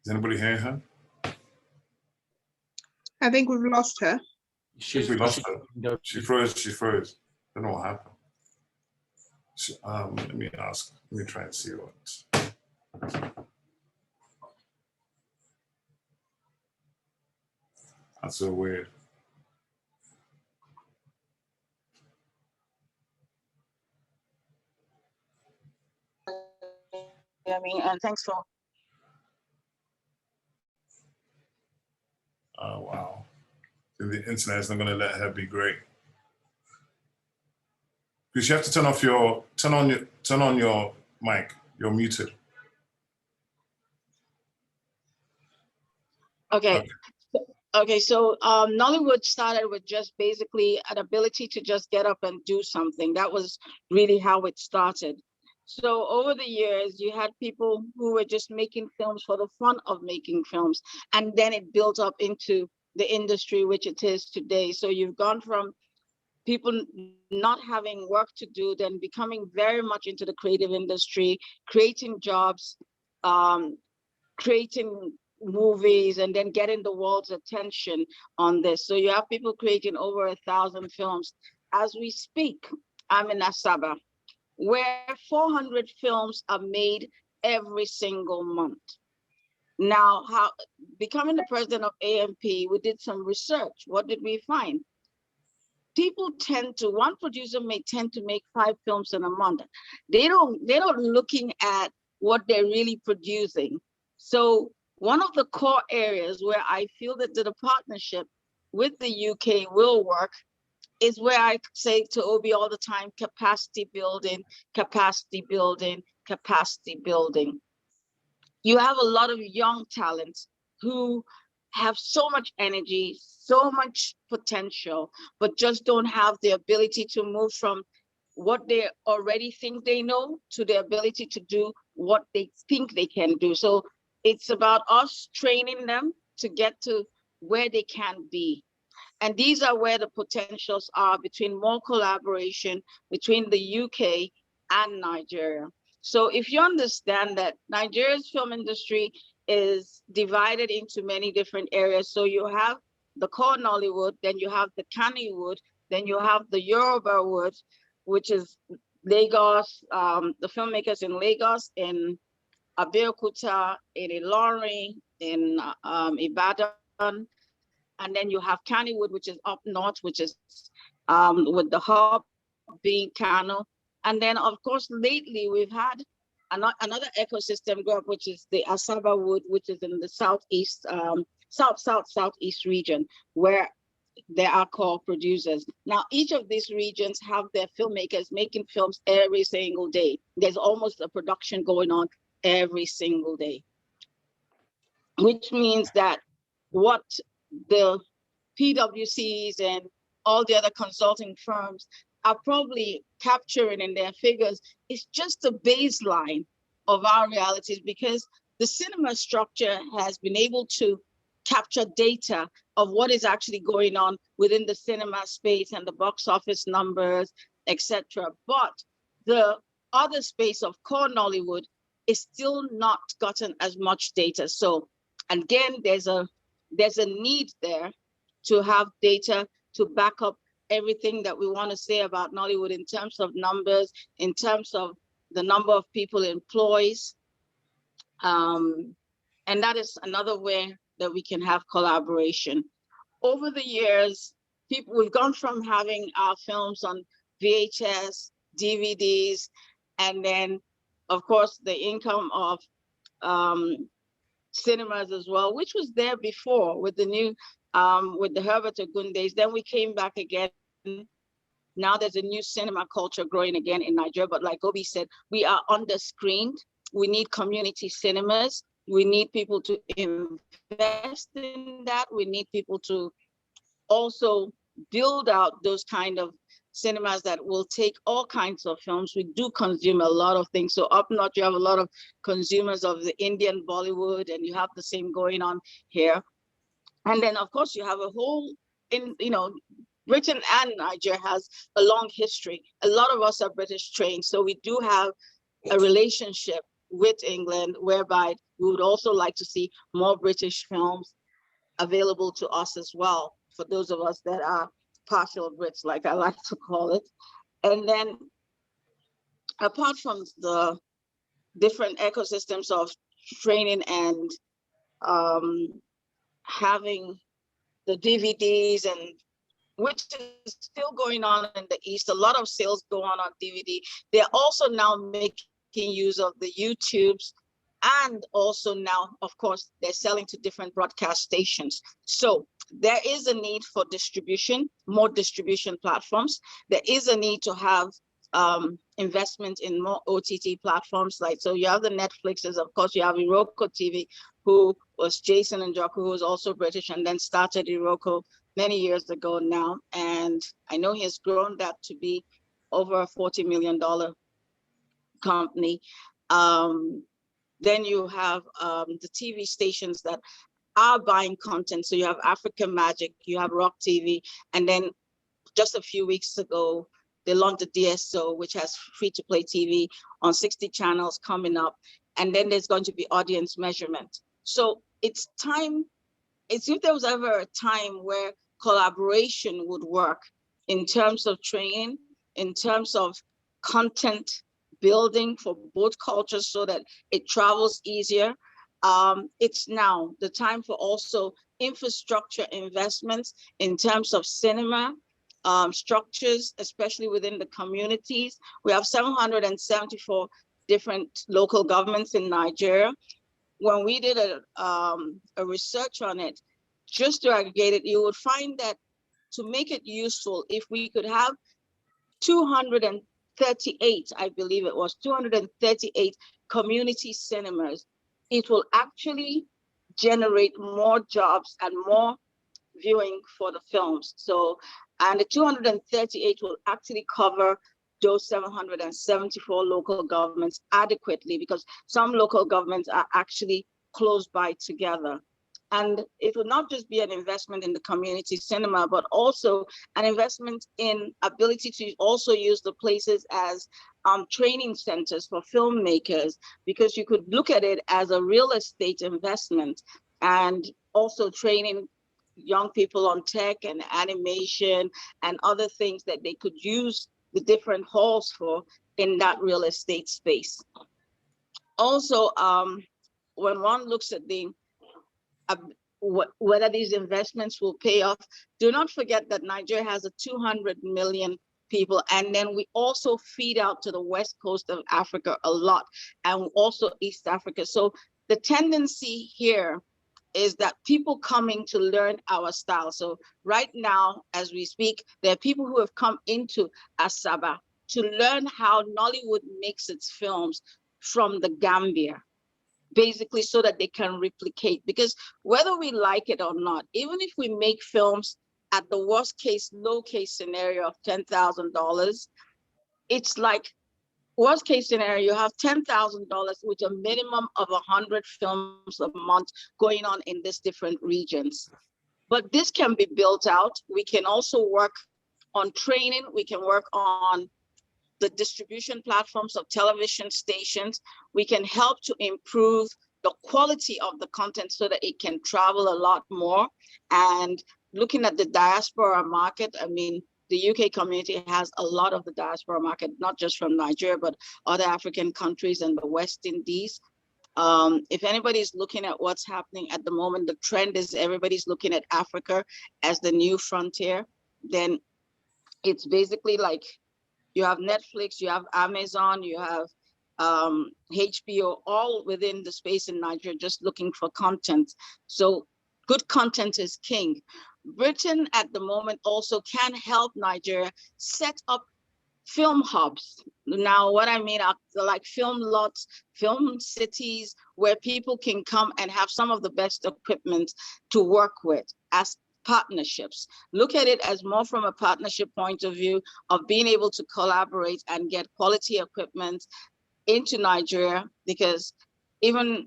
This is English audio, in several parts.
Does anybody hear her? I think we've lost her. We lost her. She froze. Don't know what happened. Let me ask. Let me try and see what. That's so weird. I mean, and thanks for. Oh wow. The internet is not going to let her be great. Because you have to turn on your mic. You're muted. Okay. Okay, so Nollywood started with just basically an ability to just get up and do something. That was really how it started. So over the years, you had people who were just making films for the fun of making films, and then it built up into the industry, which it is today. So you've gone from people not having work to do, then becoming very much into the creative industry, creating jobs, creating movies, and then getting the world's attention on this. So you have people creating over 1,000 films. As we speak, I'm in Asaba, where 400 films are made every single month. Now, becoming the president of AMP, we did some research. What did we find? People one producer may tend to make 5 films in a month. They're not looking at what they're really producing. So one of the core areas where I feel that the partnership with the UK will work is where I say to Obi all the time, capacity building, capacity building, capacity building. You have a lot of young talents who have so much energy, so much potential, but just don't have the ability to move from what they already think they know to the ability to do what they think they can do. So it's about us training them to get to where they can be. And these are where the potentials are between more collaboration between the UK and Nigeria. So if you understand that Nigeria's film industry is divided into many different areas. So you have the core Nollywood, then you have the Kannywood, then you have the Yoruba wood, which is Lagos, the filmmakers in Lagos, in Abeokuta, in Ilorin, in Ibadan. And then you have Kannywood, which is up north, which is with the hub being Kano. And then, of course, lately we've had another ecosystem group, which is the Asaba Wood, which is in the southeast, southeast region, where there are co-producers. Now, each of these regions have their filmmakers making films every single day. There's almost a production going on every single day, which means that what the PwCs and all the other consulting firms are probably capturing in their figures is just a baseline of our realities, because the cinema structure has been able to capture data of what is actually going on within the cinema space and the box office numbers, etc. But the other space of core Nollywood is still not gotten as much data. So again, there's a need there to have data to back up everything that we want to say about Nollywood in terms of numbers, in terms of the number of people employed. And that is another way that we can have collaboration. Over the years, we've gone from having our films on VHS, DVDs, and then, of course, the income of cinemas as well, which was there before with the new, with the Herbert Ogun days. Then we came back again. Now there's a new cinema culture growing again in Nigeria. But like Obi said, we are under-screened. We need community cinemas. We need people to invest in that. We need people to also build out those kind of cinemas that will take all kinds of films. We do consume a lot of things. So up north, you have a lot of consumers of the Indian Bollywood, and you have the same going on here. And then, of course, you have a whole, Britain and Nigeria has a long history. A lot of us are British trained, so we do have a relationship with England, whereby we would also like to see more British films available to us as well, for those of us that are partial Brits, like I like to call it. And then apart from the different ecosystems of training and having the DVDs, and which is still going on in the East, a lot of sales go on DVD. They're also now making use of the YouTubes, and also now, of course, they're selling to different broadcast stations. So there is a need for distribution, more distribution platforms. There is a need to have investment in more OTT platforms. Like, so you have the Netflixes, of course, you have Iroko TV, who was Jason Njoku, who was also British, and then started Iroko many years ago now. And I know he has grown that to be over a $40 million company. Then you have the TV stations that are buying content. So you have African Magic, you have Rock TV, and then just a few weeks ago, they launched the DSO, which has free-to-play TV on 60 channels coming up. And then there's going to be audience measurement. So it's time, it's if there was ever a time where collaboration would work in terms of training, in terms of content building for both cultures so that it travels easier. It's now the time for also infrastructure investments in terms of cinema structures, especially within the communities. We have 774 different local governments in Nigeria. When we did a research on it, just to aggregate it, you would find that to make it useful, if we could have 238, I believe it was 238 community cinemas, it will actually generate more jobs and more viewing for the films. So, and the 238 will actually cover those 774 local governments adequately, because some local governments are actually close by together. And it will not just be an investment in the community cinema, but also an investment in ability to also use the places as training centers for filmmakers, because you could look at it as a real estate investment, and also training young people on tech and animation and other things that they could use the different halls for in that real estate space. Also, when one looks at the whether these investments will pay off, do not forget that Nigeria has a 200 million people, and then we also feed out to the west coast of Africa a lot, and also East Africa. So the tendency here is that people coming to learn our style. So right now, as we speak, there are people who have come into Asaba to learn how Nollywood makes its films from the Gambia, basically so that they can replicate. Because whether we like it or not, even if we make films at the worst case, low case scenario of $10,000, it's like, worst case scenario, you have $10,000 with a minimum of 100 films a month going on in these different regions. But this can be built out. We can also work on training. We can work on the distribution platforms of television stations. We can help to improve the quality of the content so that it can travel a lot more. And looking at the diaspora market, I mean, the UK community has a lot of the diaspora market, not just from Nigeria, but other African countries and the West Indies. If anybody's looking at what's happening at the moment, the trend is everybody's looking at Africa as the new frontier. Then it's basically like you have Netflix, you have Amazon, you have HBO, all within the space in Nigeria, just looking for content. So good content is king. Britain at the moment also can help Nigeria set up film hubs. Now, what I mean are like film lots, film cities where people can come and have some of the best equipment to work with as partnerships. Look at it as more from a partnership point of view of being able to collaborate and get quality equipment into Nigeria, because even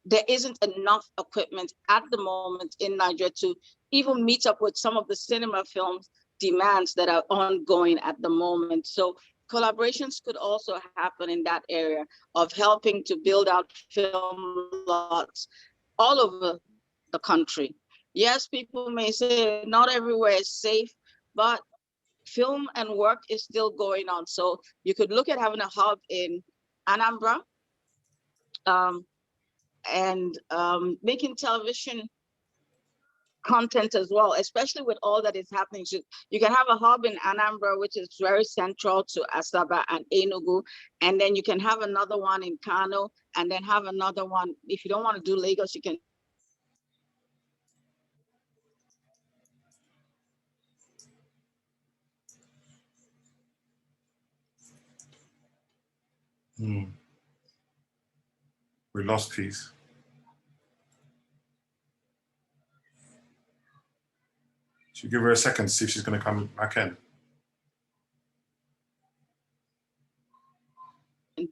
there isn't enough equipment at the moment in Nigeria to even meet up with some of the cinema films demands that are ongoing at the moment. So collaborations could also happen in that area of helping to build out film lots all over the country. Yes, people may say not everywhere is safe, but film and work is still going on. So you could look at having a hub in Anambra, um, and making television content as well, especially with all that is happening. So you can have a hub in Anambra, which is very central to Asaba and Enugu, and then you can have another one in Kano, and then have another one. If you don't want to do Lagos, you can We lost Peace. Should give her a second to see if she's going to come back in.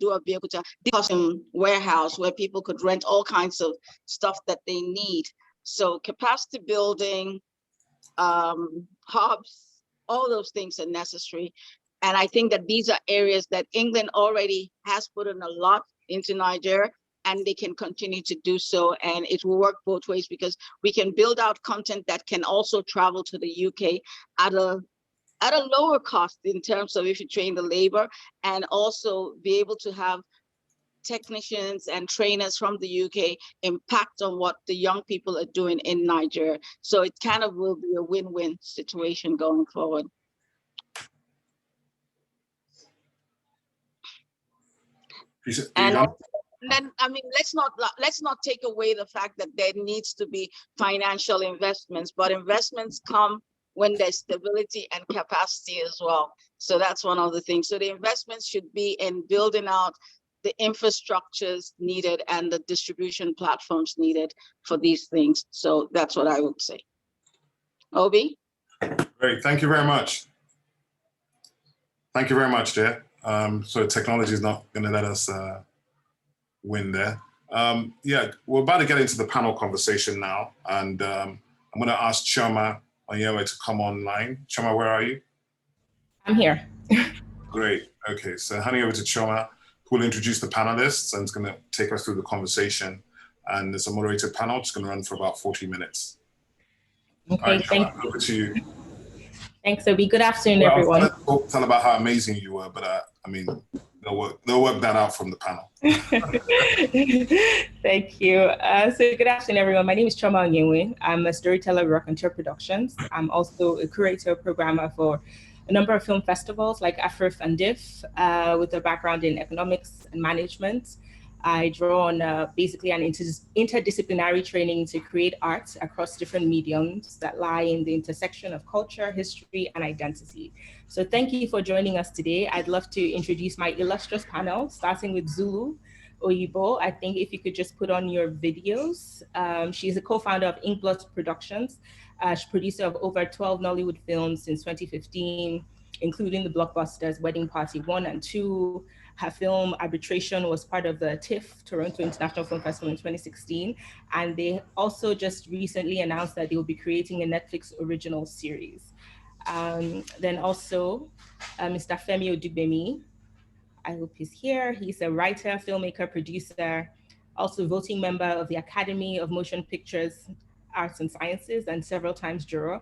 do a vehicle custom warehouse where people could rent all kinds of stuff that they need. So capacity building, hubs, all those things are necessary. And I think that these are areas that England already has put in a lot into Nigeria, and they can continue to do so. And it will work both ways because we can build out content that can also travel to the UK at a lower cost in terms of if you train the labor, and also be able to have technicians and trainers from the UK impact on what the young people are doing in Nigeria. So it kind of will be a win-win situation going forward. And then, I mean, let's not take away the fact that there needs to be financial investments, but investments come when there's stability and capacity as well. So that's one of the things. So the investments should be in building out the infrastructures needed and the distribution platforms needed for these things. So that's what I would say. Obi? Great, thank you very much. Thank you very much, dear. So technology is not going to let us win there. Yeah, we're about to get into the panel conversation now, and I'm going to ask Chioma Onyewe to come online. Chioma, where are you? I'm here. Great. Okay, so handing over to Chioma, who will introduce the panelists and is going to take us through the conversation. And it's a moderated panel. It's going to run for about 40 minutes. Okay, right, thank you. Over to you. Thanks, Obi. Good afternoon, everyone. Tell about how amazing you were, but I mean, they'll work that out from the panel. Thank you. So good afternoon, everyone. My name is Truman Yuwin. I'm a storyteller with Raconteur Productions. I'm also a curator programmer for a number of film festivals like AFRIF and DIF, with a background in economics and management. I draw on basically an interdisciplinary training to create art across different mediums that lie in the intersection of culture, history, and identity. So thank you for joining us today. I'd love to introduce my illustrious panel, starting with Zulu Oyibo. I think if you could just put on your videos. She's a co-founder of Inkblot Productions. She's producer of over 12 Nollywood films since 2015, including the blockbusters Wedding Party 1 and 2. Her film Arbitration was part of the TIFF, Toronto International Film Festival in 2016. And they also just recently announced that they will be creating a Netflix original series. Then also Mr. Femi Odubemi, I hope he's here. He's a writer, filmmaker, producer, also voting member of the Academy of Motion Pictures, Arts and Sciences, and several times juror.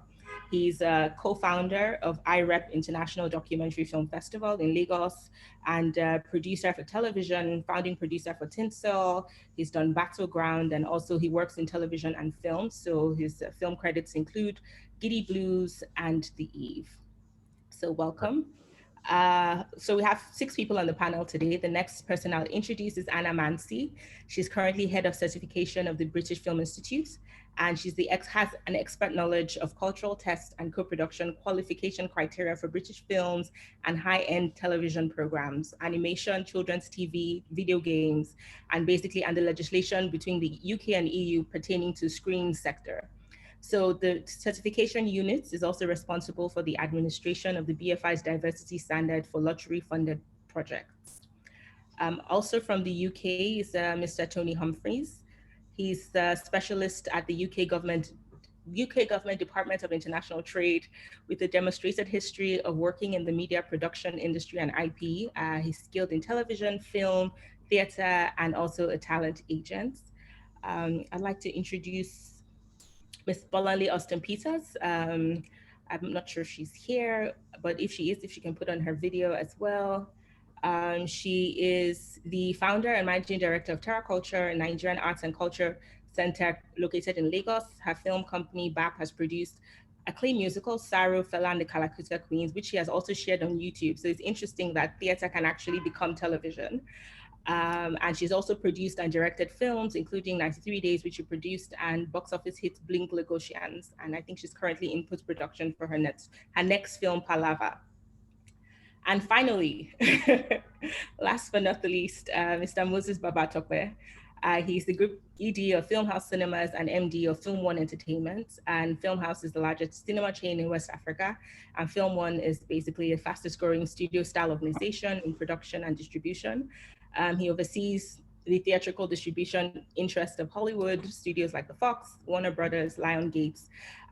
He's a co-founder of IREP International Documentary Film Festival in Lagos, and producer for television, founding producer for Tinsel. He's done Battleground, and also he works in television and film. So his film credits include Giddy Blues and The Eve. So welcome. So we have 6 people on the panel today. The next person I'll introduce is Anna Mansi. She's currently head of certification of the British Film Institute, and she's has an expert knowledge of cultural tests and co-production qualification criteria for British films and high-end television programs, animation, children's TV, video games, and the legislation between the UK and EU pertaining to screen sector. So the certification unit is also responsible for the administration of the BFI's diversity standard for lottery-funded projects. Also from the UK is Mr. Tony Humphreys. He's the specialist at the UK government UK Government Department of International Trade with a demonstrated history of working in the media production industry and IP. He's skilled in television, film, theater, and also a talent agent. I'd like to introduce Miss Balani Austin Peters. I'm not sure if she's here, but if she is, if she can put on her video as well. She is the founder and managing director of Terra Culture, a Nigerian Arts and Culture Center located in Lagos. Her film company, BAP, has produced acclaimed musical, Saru, Fela and the Kalakuta Queens, which she has also shared on YouTube. So it's interesting that theater can actually become television. And she's also produced and directed films, including 93 Days, which she produced, and box office hit Blink Lagosians. And I think she's currently in post-production for her next film, Palava. And finally, last but not the least, Mr. Moses Baba Tope. He's the group ED of Filmhouse Cinemas and MD of Film One Entertainment. And Filmhouse is the largest cinema chain in West Africa. And Film One is basically the fastest growing studio style organization in production and distribution. He oversees the theatrical distribution interest of Hollywood studios like the Fox, Warner Brothers, Lionsgate,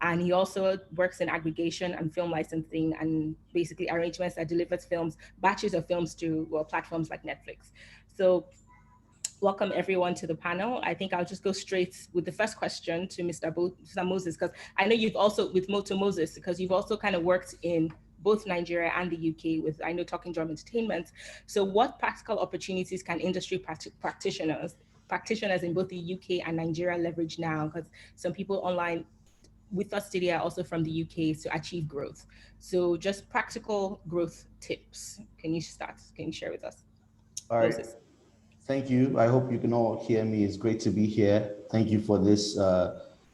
and he also works in aggregation and film licensing and basically arrangements that delivers films, batches of films to platforms like Netflix. So welcome everyone to the panel. I think I'll just go straight with the first question to Mr. Moses, because I know you've also, with Moto Moses, because you've also kind of worked in both Nigeria and the UK with, I know, Talking Drum Entertainment. So what practical opportunities can industry practitioners in both the UK and Nigeria leverage now? Because some people online with us today are also from the UK to achieve growth. So just practical growth tips. Can you start? Can you share with us? All right. Moses. Thank you. I hope you can all hear me. It's great to be here. Thank you for this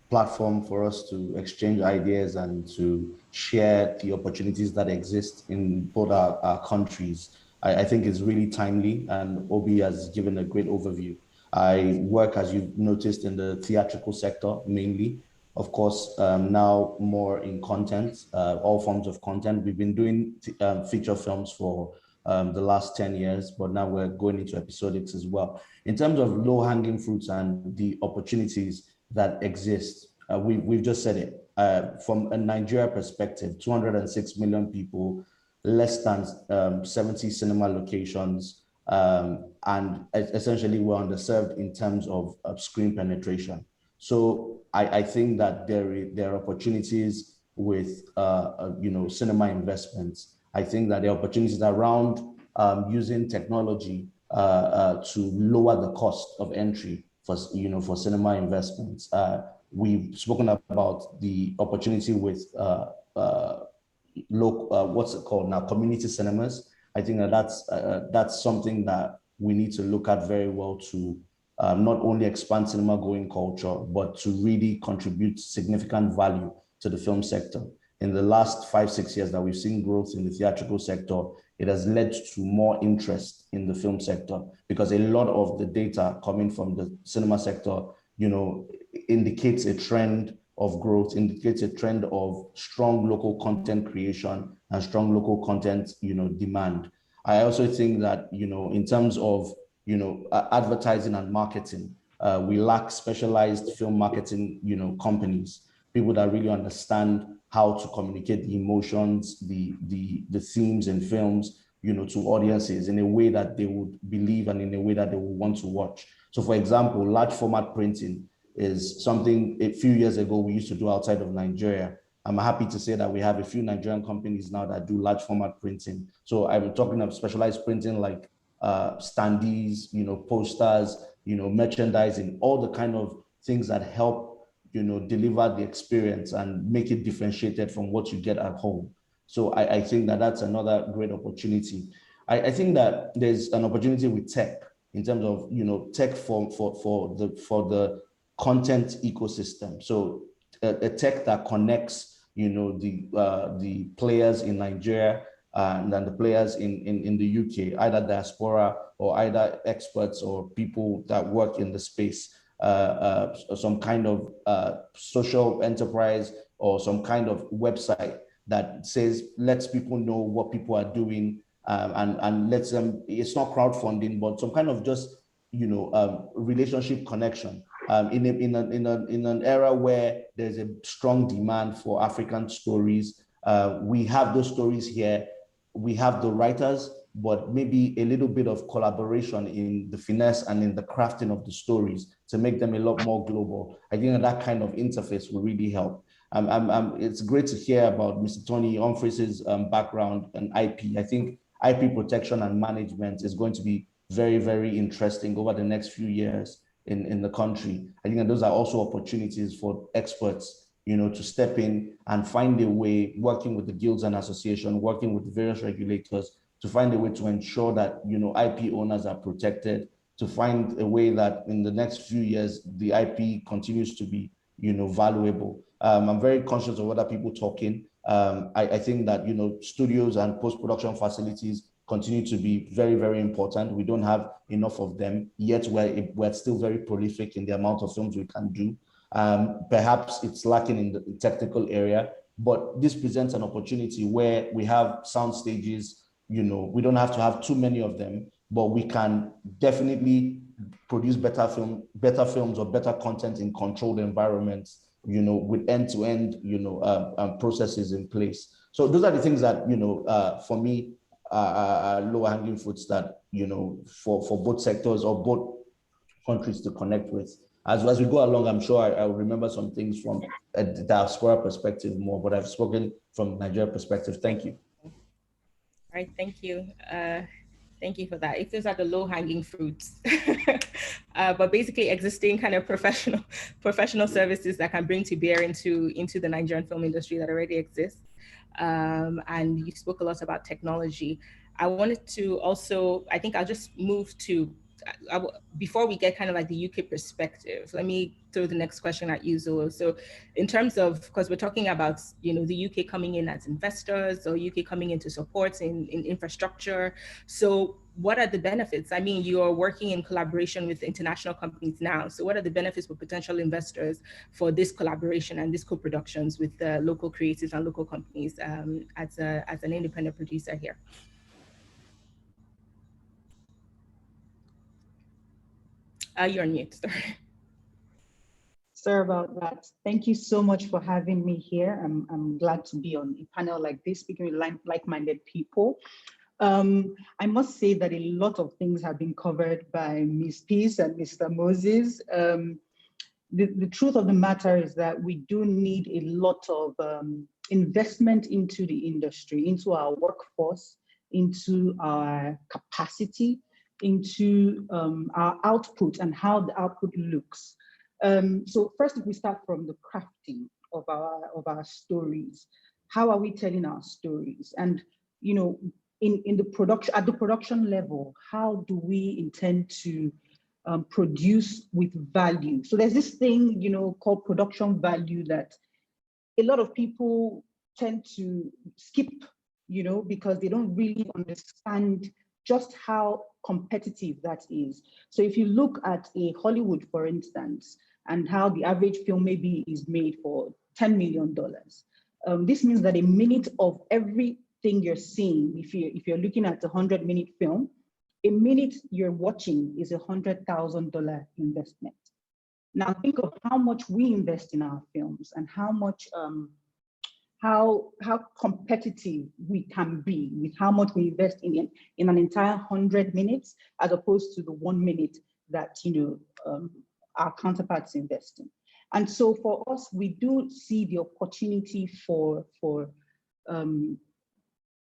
platform for us to exchange ideas and to share the opportunities that exist in both our countries. I think it's really timely, and Obi has given a great overview. I work, as you've noticed, in the theatrical sector mainly. Of course, now more in content, all forms of content. We've been doing feature films for the last 10 years, but now we're going into episodics as well. In terms of low-hanging fruits and the opportunities that exist, we've just said it. From a Nigeria perspective, 206 million people, less than 70 cinema locations, and essentially we're underserved in terms of screen penetration. So I think that there are opportunities with cinema investments. I think that there are opportunities around using technology to lower the cost of entry for cinema investments. We've spoken about the opportunity with what's it called now, community cinemas. I think that's something that we need to look at very well to not only expand cinema going culture, but to really contribute significant value to the film sector. In the last 5-6 years that we've seen growth in the theatrical sector, it has led to more interest in the film sector, because a lot of the data coming from the cinema sector, indicates a trend of growth, indicates a trend of strong local content creation and strong local content, demand. I also think that, in terms of, advertising and marketing, we lack specialized film marketing, companies, people that really understand how to communicate the emotions, the themes in films, to audiences in a way that they would believe and in a way that they would want to watch. So for example, large format printing is something a few years ago we used to do outside of Nigeria. I'm happy to say that we have a few Nigerian companies now that do large format printing. So I'm talking of specialized printing like standees, posters, merchandising, all the kind of things that help, deliver the experience and make it differentiated from what you get at home. So I think that that's another great opportunity. I think that there's an opportunity with tech in terms of, tech for the content ecosystem. So a tech that connects, the players in Nigeria and then the players in the UK, either diaspora or either experts or people that work in the space, some kind of social enterprise or some kind of website that lets people know what people are doing, and lets them, it's not crowdfunding, but some kind of just, relationship connection in an era where there's a strong demand for African stories. We have those stories here. We have the writers, but maybe a little bit of collaboration in the finesse and in the crafting of the stories to make them a lot more global. I think that kind of interface will really help. It's great to hear about Mr. Tony Humphreys' background and IP. I think IP protection and management is going to be very, very interesting over the next few years in the country. I think that those are also opportunities for experts, to step in and find a way, working with the guilds and association, working with the various regulators, to find a way to ensure that, IP owners are protected, to find a way that in the next few years, the IP continues to be, valuable. I'm very conscious of other people talking. I think that, studios and post-production facilities continue to be very, very important. We don't have enough of them, yet we're still very prolific in the amount of films we can do. Perhaps it's lacking in the technical area, but this presents an opportunity where we have sound stages. We don't have to have too many of them, but we can definitely produce better films or better content in controlled environments, with end-to-end, processes in place. So those are the things that, for me, lower hanging fruits that, for both sectors or both countries to connect with. As we go along, I'm sure I'll remember some things from a diaspora perspective more, but I've spoken from Nigeria perspective. Thank you. All right, thank you. Thank you for that. It feels like the low-hanging fruits, but basically existing kind of professional services that can bring to bear into the Nigerian film industry that already exists. And you spoke a lot about technology. I wanted to also, I think I'll just move to, before we get kind of like the UK perspective, let me throw the next question at you, Zolo. So in terms of, because we're talking about, the UK coming in as investors or UK coming into support in infrastructure. So what are the benefits? I mean, you're working in collaboration with international companies now. So what are the benefits for potential investors for this collaboration and these co-productions with the local creatives and local companies as an independent producer here? You're on mute, sorry. Sorry about that. Thank you so much for having me here. I'm glad to be on a panel like this, speaking with like-minded people. I must say that a lot of things have been covered by Ms. Peace and Mr. Moses. The truth of the matter is that we do need a lot of investment into the industry, into our workforce, into our capacity, into our output and how the output looks. So first, if we start from the crafting of our stories, how are we telling our stories? And in the production, at the production level, how do we intend to produce with value? So there's this thing called production value that a lot of people tend to skip, because they don't really understand just how competitive that is. So if you look at a Hollywood, for instance, and how the average film maybe is made for $10 million, this means that a minute of everything you're seeing, if you're looking at a 100-minute film, a minute you're watching is $100,000 investment. Now think of how much we invest in our films and how much how competitive we can be with how much we invest in an entire 100 minutes, as opposed to the 1 minute that our counterparts invest in. And so for us, we do see the opportunity for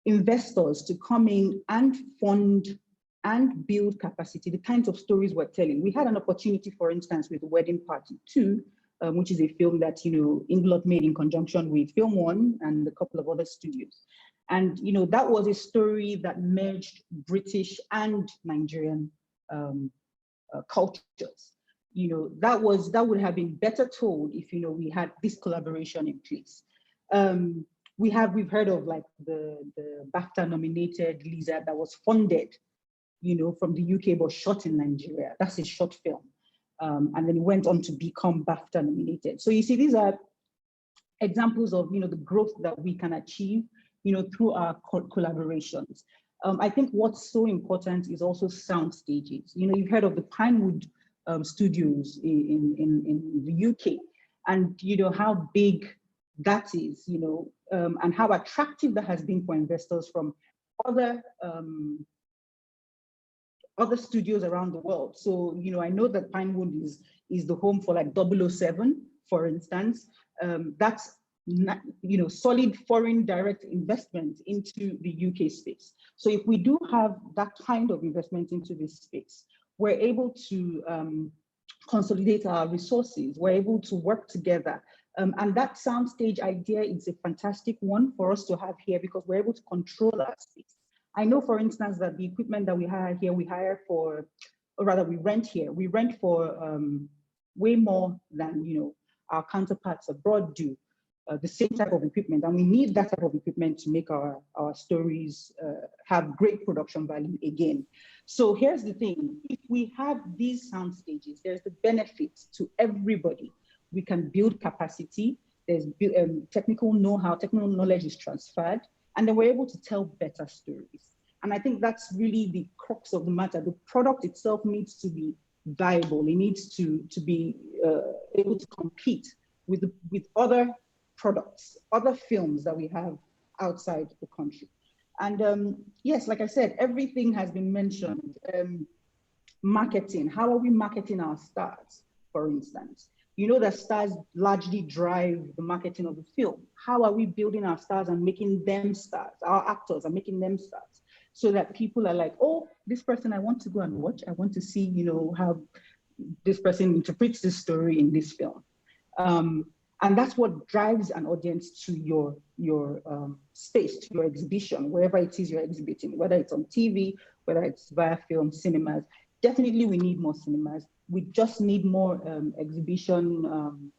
investors to come in and fund and build capacity, the kinds of stories we're telling. We had an opportunity, for instance, with Wedding Party 2, which is a film that Inglot made in conjunction with Film One and a couple of other studios. And that was a story that merged British and Nigerian cultures. That would have been better told if we had this collaboration in place. We've heard of like the BAFTA nominated Lizard that was funded from the UK but shot in Nigeria. That's a short film. And then it went on to become BAFTA nominated. So you see, these are examples of the growth that we can achieve through our collaborations. I think what's so important is also sound stages. You've heard of the Pinewood studios in the UK, and how big that is, and how attractive that has been for investors from other studios around the world. So, I know that Pinewood is the home for like 007, for instance. That's solid foreign direct investment into the UK space. So if we do have that kind of investment into this space, we're able to consolidate our resources. We're able to work together. And that soundstage idea is a fantastic one for us to have here because we're able to control our space. I know, for instance, that the equipment that we hire here, we rent here. We rent for way more than our counterparts abroad do. The same type of equipment, and we need that type of equipment to make our stories have great production value again. So here's the thing: if we have these sound stages, there's the benefit to everybody. We can build capacity. There's technical know-how, technical knowledge is transferred, and then we're able to tell better stories. And I think that's really the crux of the matter. The product itself needs to be viable. It needs to be able to compete with other products, other films that we have outside the country. And yes, like I said, everything has been mentioned. Marketing, how are we marketing our stars, for instance? That stars largely drive the marketing of the film. How are we building our stars and making them stars? Our actors are making them stars so that people are like, oh, this person I want to go and watch. I want to see, how this person interprets this story in this film. And that's what drives an audience to your space, to your exhibition, wherever it is you're exhibiting, whether it's on TV, whether it's via film, cinemas. Definitely we need more cinemas. We just need more exhibition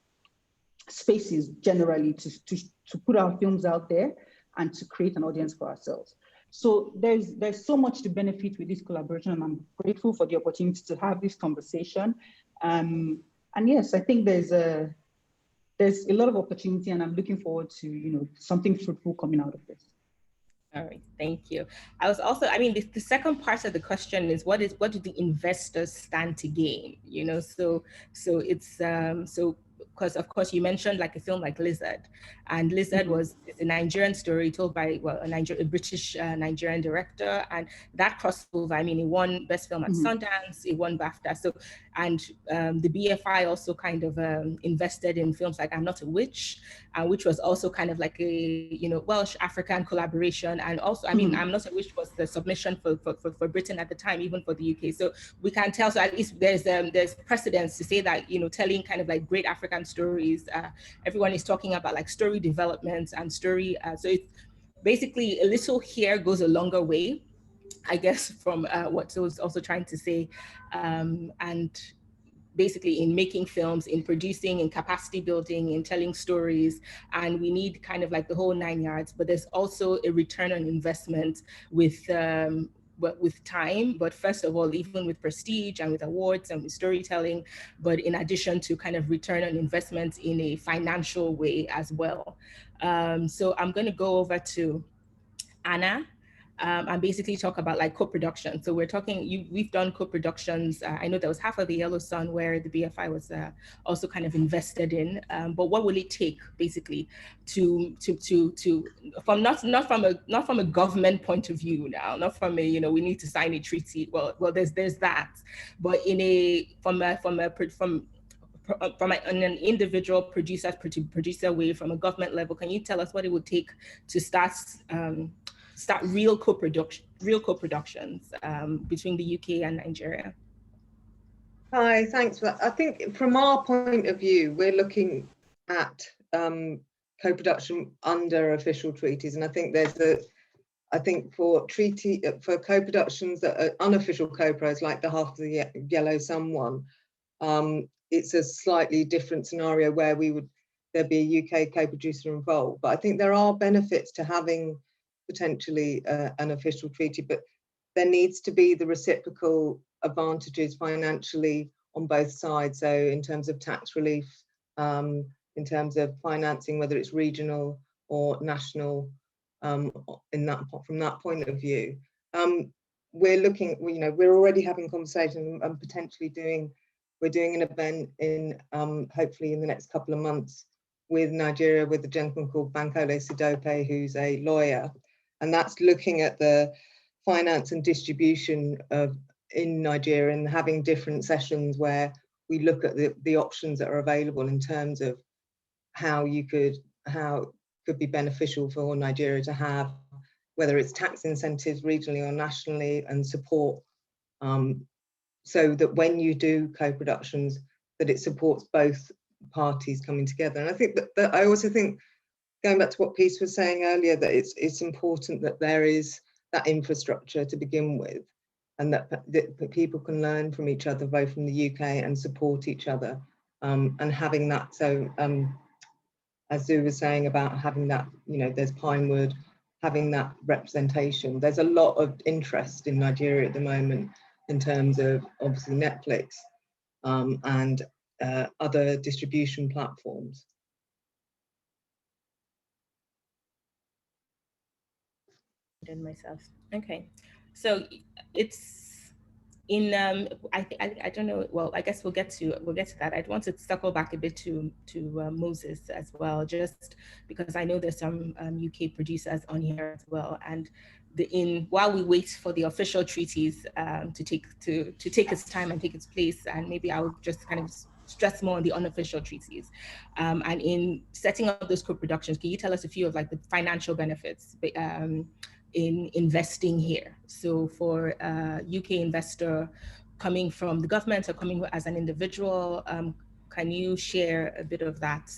spaces generally to put our films out there and to create an audience for ourselves. So there's so much to benefit with this collaboration, and I'm grateful for the opportunity to have this conversation. And yes, I think there's a lot of opportunity, and I'm looking forward to something fruitful coming out of this. All right, thank you. I was also, the second part of the question is what do the investors stand to gain? So it's because of course you mentioned like a film like Lizard, and Lizard was a Nigerian story told by a British Nigerian director, and that crossover. It won Best Film at Sundance, it won BAFTA. So and the BFI also kind of invested in films like I'm Not a Witch, which was also kind of like a Welsh African collaboration, and also I'm Not a Witch was the submission for Britain at the time, even for the UK. So we can tell. So at least there's precedence to say that telling kind of like great African stories. Everyone is talking about like story development and story. So it's basically a little here goes a longer way, I guess, from what I was also trying to say, and basically in making films, in producing, in capacity building, in telling stories, and we need kind of like the whole 9 yards. But there's also a return on investment with time, but first of all, even with prestige and with awards and with storytelling, but in addition to kind of return on investment in a financial way as well. So I'm going to go over to Anna and basically talk about like co-production. So we're talking, we've done co-productions. I know there was Half of the Yellow Sun where the BFI was also kind of invested in, but what will it take basically to from not from a government point of view now, not from a, we need to sign a treaty. Well, there's that, but from an individual producer way, from a government level, can you tell us what it would take to start real co-productions between the UK and Nigeria? Hi, thanks for that. I think from our point of view, we're looking at co-production under official treaties, and I think for co-productions that are unofficial co-pros like the Half of the Yellow Sun one, it's a slightly different scenario where there'd be a UK co-producer involved. But I think there are benefits to having potentially an official treaty, but there needs to be the reciprocal advantages financially on both sides. So in terms of tax relief, in terms of financing, whether it's regional or national, from that point of view. We're looking, we're already having conversations and potentially doing We're doing an event in hopefully in the next couple of months with Nigeria, with a gentleman called Bankole Sidope, who's a lawyer, and that's looking at the finance and distribution of in Nigeria and having different sessions where we look at the options that are available in terms of how could be beneficial for Nigeria to have, whether it's tax incentives regionally or nationally, and support, so that when you do co-productions, that it supports both parties coming together. And I think that I also think, going back to what Peace was saying earlier, that it's important that there is that infrastructure to begin with, and that people can learn from each other, both from the UK, and support each other, and having that. So as Zoo was saying about having that, there's Pinewood, having that representation. There's a lot of interest in Nigeria at the moment in terms of obviously Netflix and other distribution platforms. And myself. Okay, so it's in I don't know. Well, I guess we'll get to that. I'd want to circle back a bit to Moses as well, just because I know there's some UK producers on here as well, and while we wait for the official treaties to take its time and take its place, and maybe I'll just kind of stress more on the unofficial treaties. And in setting up those co-productions, can you tell us a few of like the financial benefits in investing here? So for a UK investor coming from the government or coming as an individual, can you share a bit of that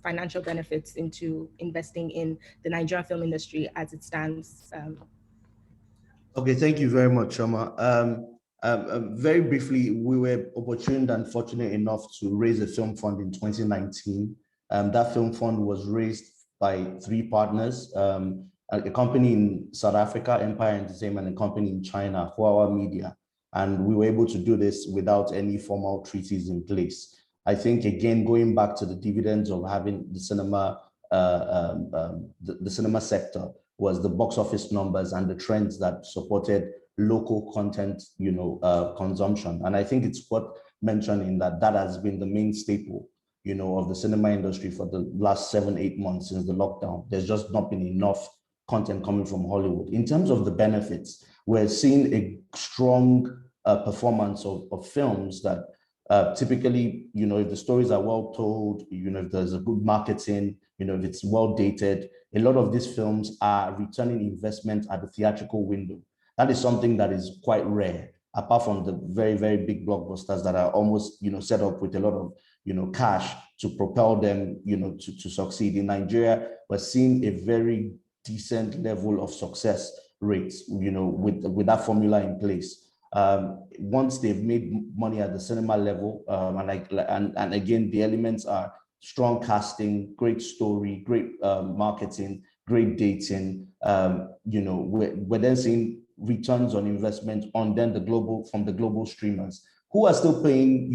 financial benefits into investing in the Nigerian film industry as it stands? Okay, thank you very much, Shoma. Very briefly, we were opportune and fortunate enough to raise a film fund in 2019. That film fund was raised by 3 partners, a company in South Africa, Empire Entertainment, and a company in China, Huawei Media. And we were able to do this without any formal treaties in place. I think, again, going back to the dividends of having the cinema, the cinema sector, was the box office numbers and the trends that supported local content, consumption. And I think it's worth mentioning that has been the main staple, of the cinema industry for the last 7-8 months since the lockdown. There's just not been enough content coming from Hollywood. In terms of the benefits, we're seeing a strong performance of films that typically, if the stories are well told, if there's a good marketing, if it's well dated, a lot of these films are returning investment at the theatrical window. That is something that is quite rare, apart from the very, very big blockbusters that are almost, set up with a lot of, cash to propel them, to succeed. In Nigeria, we're seeing a very decent level of success rates, with that formula in place. Once they've made money at the cinema level, and again, the elements are strong casting, great story, great marketing, great dating. We're then seeing returns on investment on then from the global streamers, who are still paying,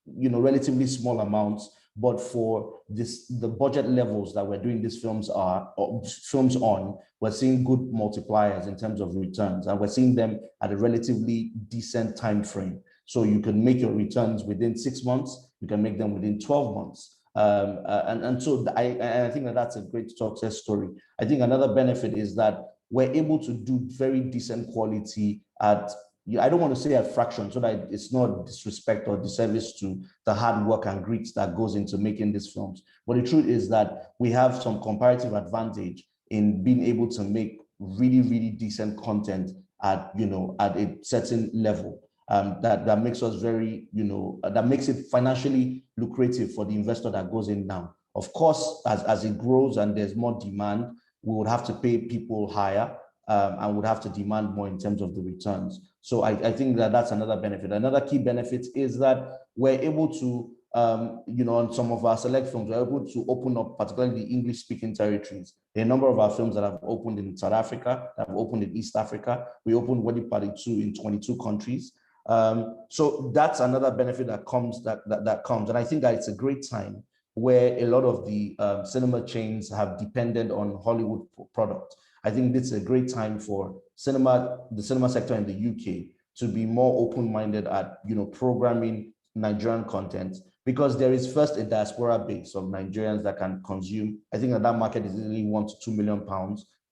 relatively small amounts, but for the budget levels that we're doing these films on, we're seeing good multipliers in terms of returns, and we're seeing them at a relatively decent time frame. So you can make your returns within 6 months, you can make them within 12 months. So I think that's a great success story. I think another benefit is that we're able to do very decent quality at, I don't want to say a fraction, so that it's not disrespect or disservice to the hard work and grit that goes into making these films. But the truth is that we have some comparative advantage in being able to make really, really decent content at, at a certain level. That makes us very, that makes it financially lucrative for the investor that goes in now. Of course, as it grows and there's more demand, we would have to pay people higher and would have to demand more in terms of the returns. So I think that's another benefit. Another key benefit is that we're able to, on some of our select films, we're able to open up, particularly the English-speaking territories. There are a number of our films that have opened in South Africa, that have opened in East Africa. We opened Wedding Party 2 in 22 countries. So that's another benefit that comes, that comes. And I think that it's a great time where a lot of the cinema chains have depended on Hollywood product. I think this is a great time for the cinema sector in the UK to be more open-minded at, programming Nigerian content, because there is first a diaspora base of Nigerians that can consume. I think that market is easily £1 to £2 million.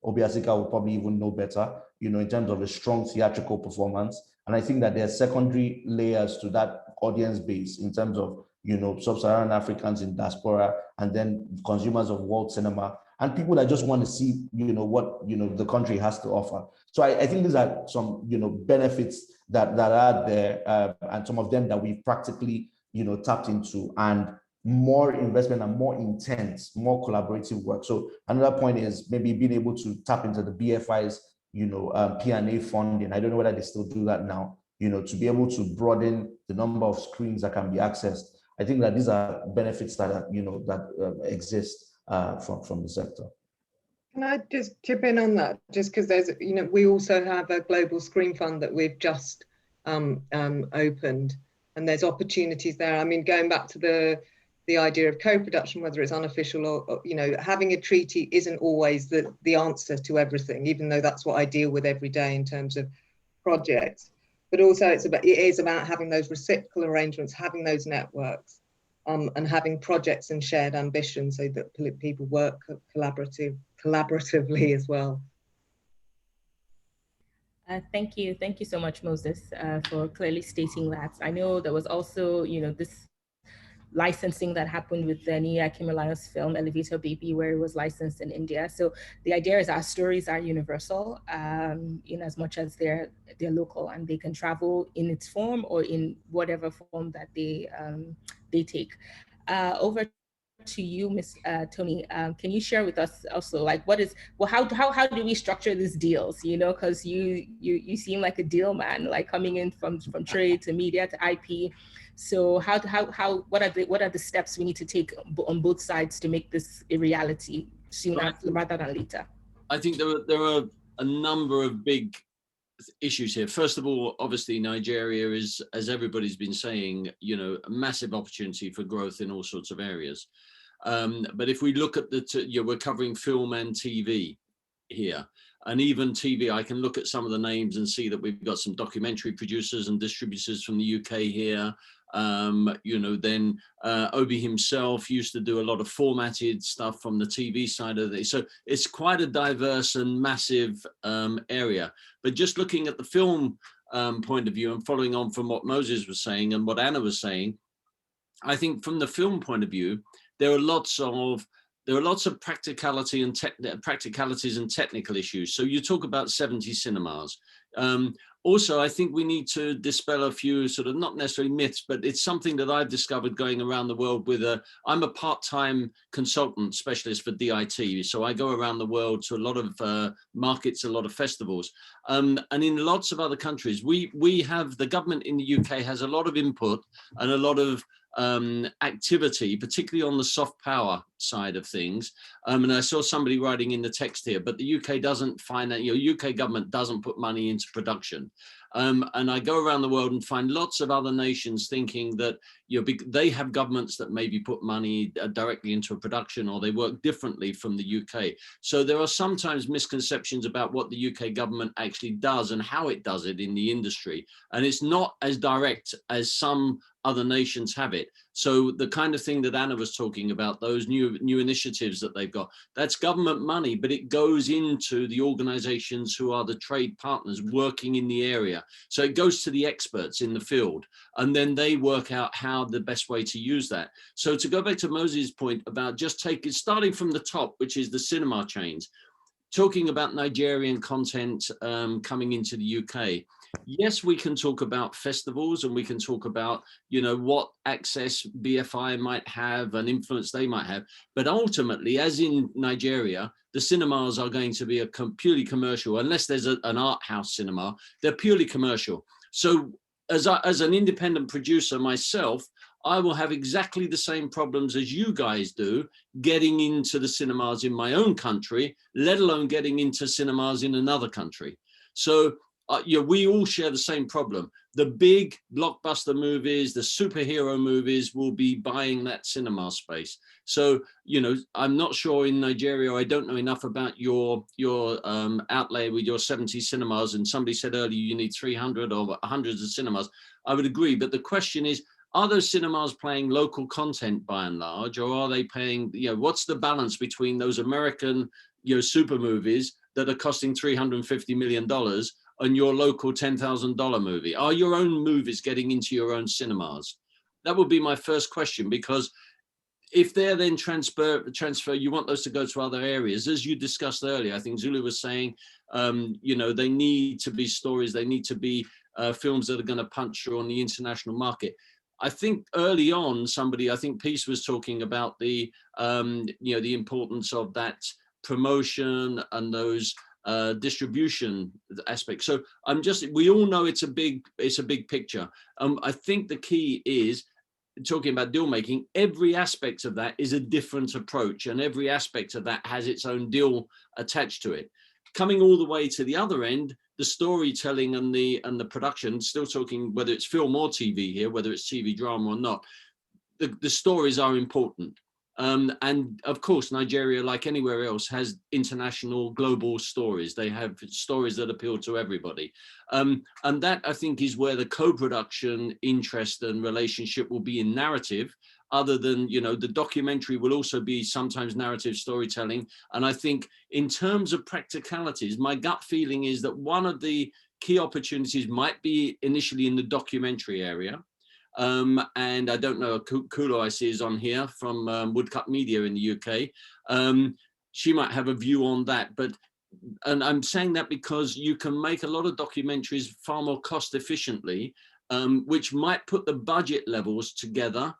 Obiasika will probably even know better, in terms of a strong theatrical performance. And I think that there are secondary layers to that audience base in terms of, sub-Saharan Africans in diaspora, and then consumers of world cinema, and people that just want to see, what, the country has to offer. So I think these are some, benefits that are there, and some of them that we've practically, tapped into, and more investment and more intense, more collaborative work. So another point is maybe being able to tap into the BFI's, P&A funding. I don't know whether they still do that now, to be able to broaden the number of screens that can be accessed. I think that these are benefits that are, exist from the sector. Can I just chip in on that? Just because there's, we also have a global screen fund that we've just opened, and there's opportunities there. I mean, going back to the idea of co-production, whether it's unofficial or, having a treaty isn't always the answer to everything, even though that's what I deal with every day in terms of projects. But also it is about having those reciprocal arrangements, having those networks, and having projects and shared ambition so that people work collaboratively as well. Thank you so much, Moses, for clearly stating that. I know there was also, this licensing that happened with the Nia Kimalayo's film Elevator Baby, where it was licensed in India. So the idea is our stories are universal, in as much as they're local, and they can travel in its form or in whatever form that they take. Over to you, Ms. Tony. Can you share with us also, like, how do we structure these deals? Because you seem like a deal man, like coming in from trade to media to IP. So what are the steps we need to take on both sides to make this a reality sooner rather than later? I think there are a number of big issues here. First of all, obviously Nigeria is, as everybody's been saying, a massive opportunity for growth in all sorts of areas. But if we look at we're covering film and TV here, and even TV, I can look at some of the names and see that we've got some documentary producers and distributors from the UK here. Then Obi himself used to do a lot of formatted stuff from the TV side of it. So it's quite a diverse and massive area. But just looking at the film point of view, and following on from what Moses was saying and what Anna was saying, I think from the film point of view, there are lots of practicalities and technical issues. So you talk about 70 cinemas. Also, I think we need to dispel a few sort of, not necessarily myths, but it's something that I've discovered going around the world I'm a part-time consultant specialist for DIT. So I go around the world to a lot of markets, a lot of festivals. And in lots of other countries, we have, the government in the UK has a lot of input and a lot of activity, particularly on the soft power side of things. And I saw somebody writing in the text here, but the UK doesn't finance, UK government doesn't put money into production. And I go around the world and find lots of other nations thinking that they have governments that maybe put money directly into a production, or they work differently from the UK. So there are sometimes misconceptions about what the UK government actually does and how it does it in the industry. And it's not as direct as some other nations have it. So the kind of thing that Anna was talking about, those new initiatives that they've got, that's government money, but it goes into the organizations who are the trade partners working in the area. So it goes to the experts in the field, and then they work out how the best way to use that. So to go back to Moses' point about just starting from the top, which is the cinema chains, talking about Nigerian content coming into the UK. Yes, we can talk about festivals, and we can talk about, what access BFI might have and influence they might have. But ultimately, as in Nigeria, the cinemas are going to be purely commercial, unless there's an art house cinema, they're purely commercial. So as an independent producer myself, I will have exactly the same problems as you guys do getting into the cinemas in my own country, let alone getting into cinemas in another country. So we all share the same problem. The big blockbuster movies, the superhero movies will be buying that cinema space. So, I'm not sure in Nigeria, I don't know enough about your outlay with your 70 cinemas. And somebody said earlier, you need 300 or hundreds of cinemas. I would agree. But the question is, are those cinemas playing local content by and large, or are they paying, what's the balance between those American, super movies that are costing $350 million and your local $10,000 movie? Are your own movies getting into your own cinemas? That would be my first question, because if they're then transfer, you want those to go to other areas, as you discussed earlier. I think Zulu was saying, they need to be stories, they need to be films that are going to punch through on the international market. I think early on, I think Peace was talking about the importance of that promotion and those distribution aspects. So we all know it's a big picture. I think the key is, talking about deal making, every aspect of that is a different approach, and every aspect of that has its own deal attached to it. Coming all the way to the other end, the storytelling and the production, still talking whether it's film or TV here, whether it's TV drama or not, the stories are important. And of course, Nigeria, like anywhere else, has international, global stories. They have stories that appeal to everybody. And that, I think, is where the co-production interest and relationship will be in narrative, other than, the documentary will also be sometimes narrative storytelling. And I think in terms of practicalities, my gut feeling is that one of the key opportunities might be initially in the documentary area. And I don't know, Kulo I see is on here from Woodcut Media in the UK. She might have a view on that, and I'm saying that because you can make a lot of documentaries far more cost efficiently, which might put the budget levels together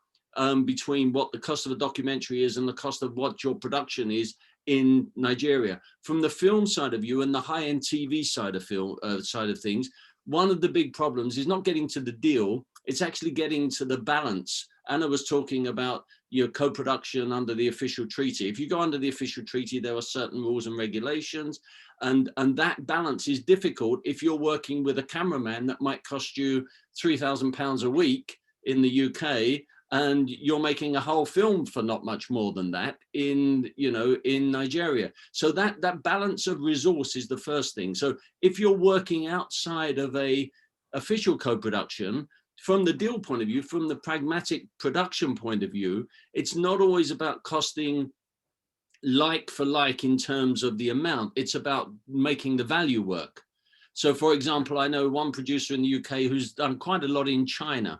between what the cost of a documentary is and the cost of what your production is in Nigeria. From the film side of view and the high-end TV side of things, one of the big problems is not getting to the deal, it's actually getting to the balance. Anna was talking about co-production under the official treaty. If you go under the official treaty, there are certain rules and regulations, and that balance is difficult if you're working with a cameraman that might cost you £3,000 a week in the UK, and you're making a whole film for not much more than that in Nigeria. So that balance of resource is the first thing. So if you're working outside of a official co-production, from the deal point of view, from the pragmatic production point of view, it's not always about costing like for like in terms of the amount. It's about making the value work. So, for example, I know one producer in the UK who's done quite a lot in China,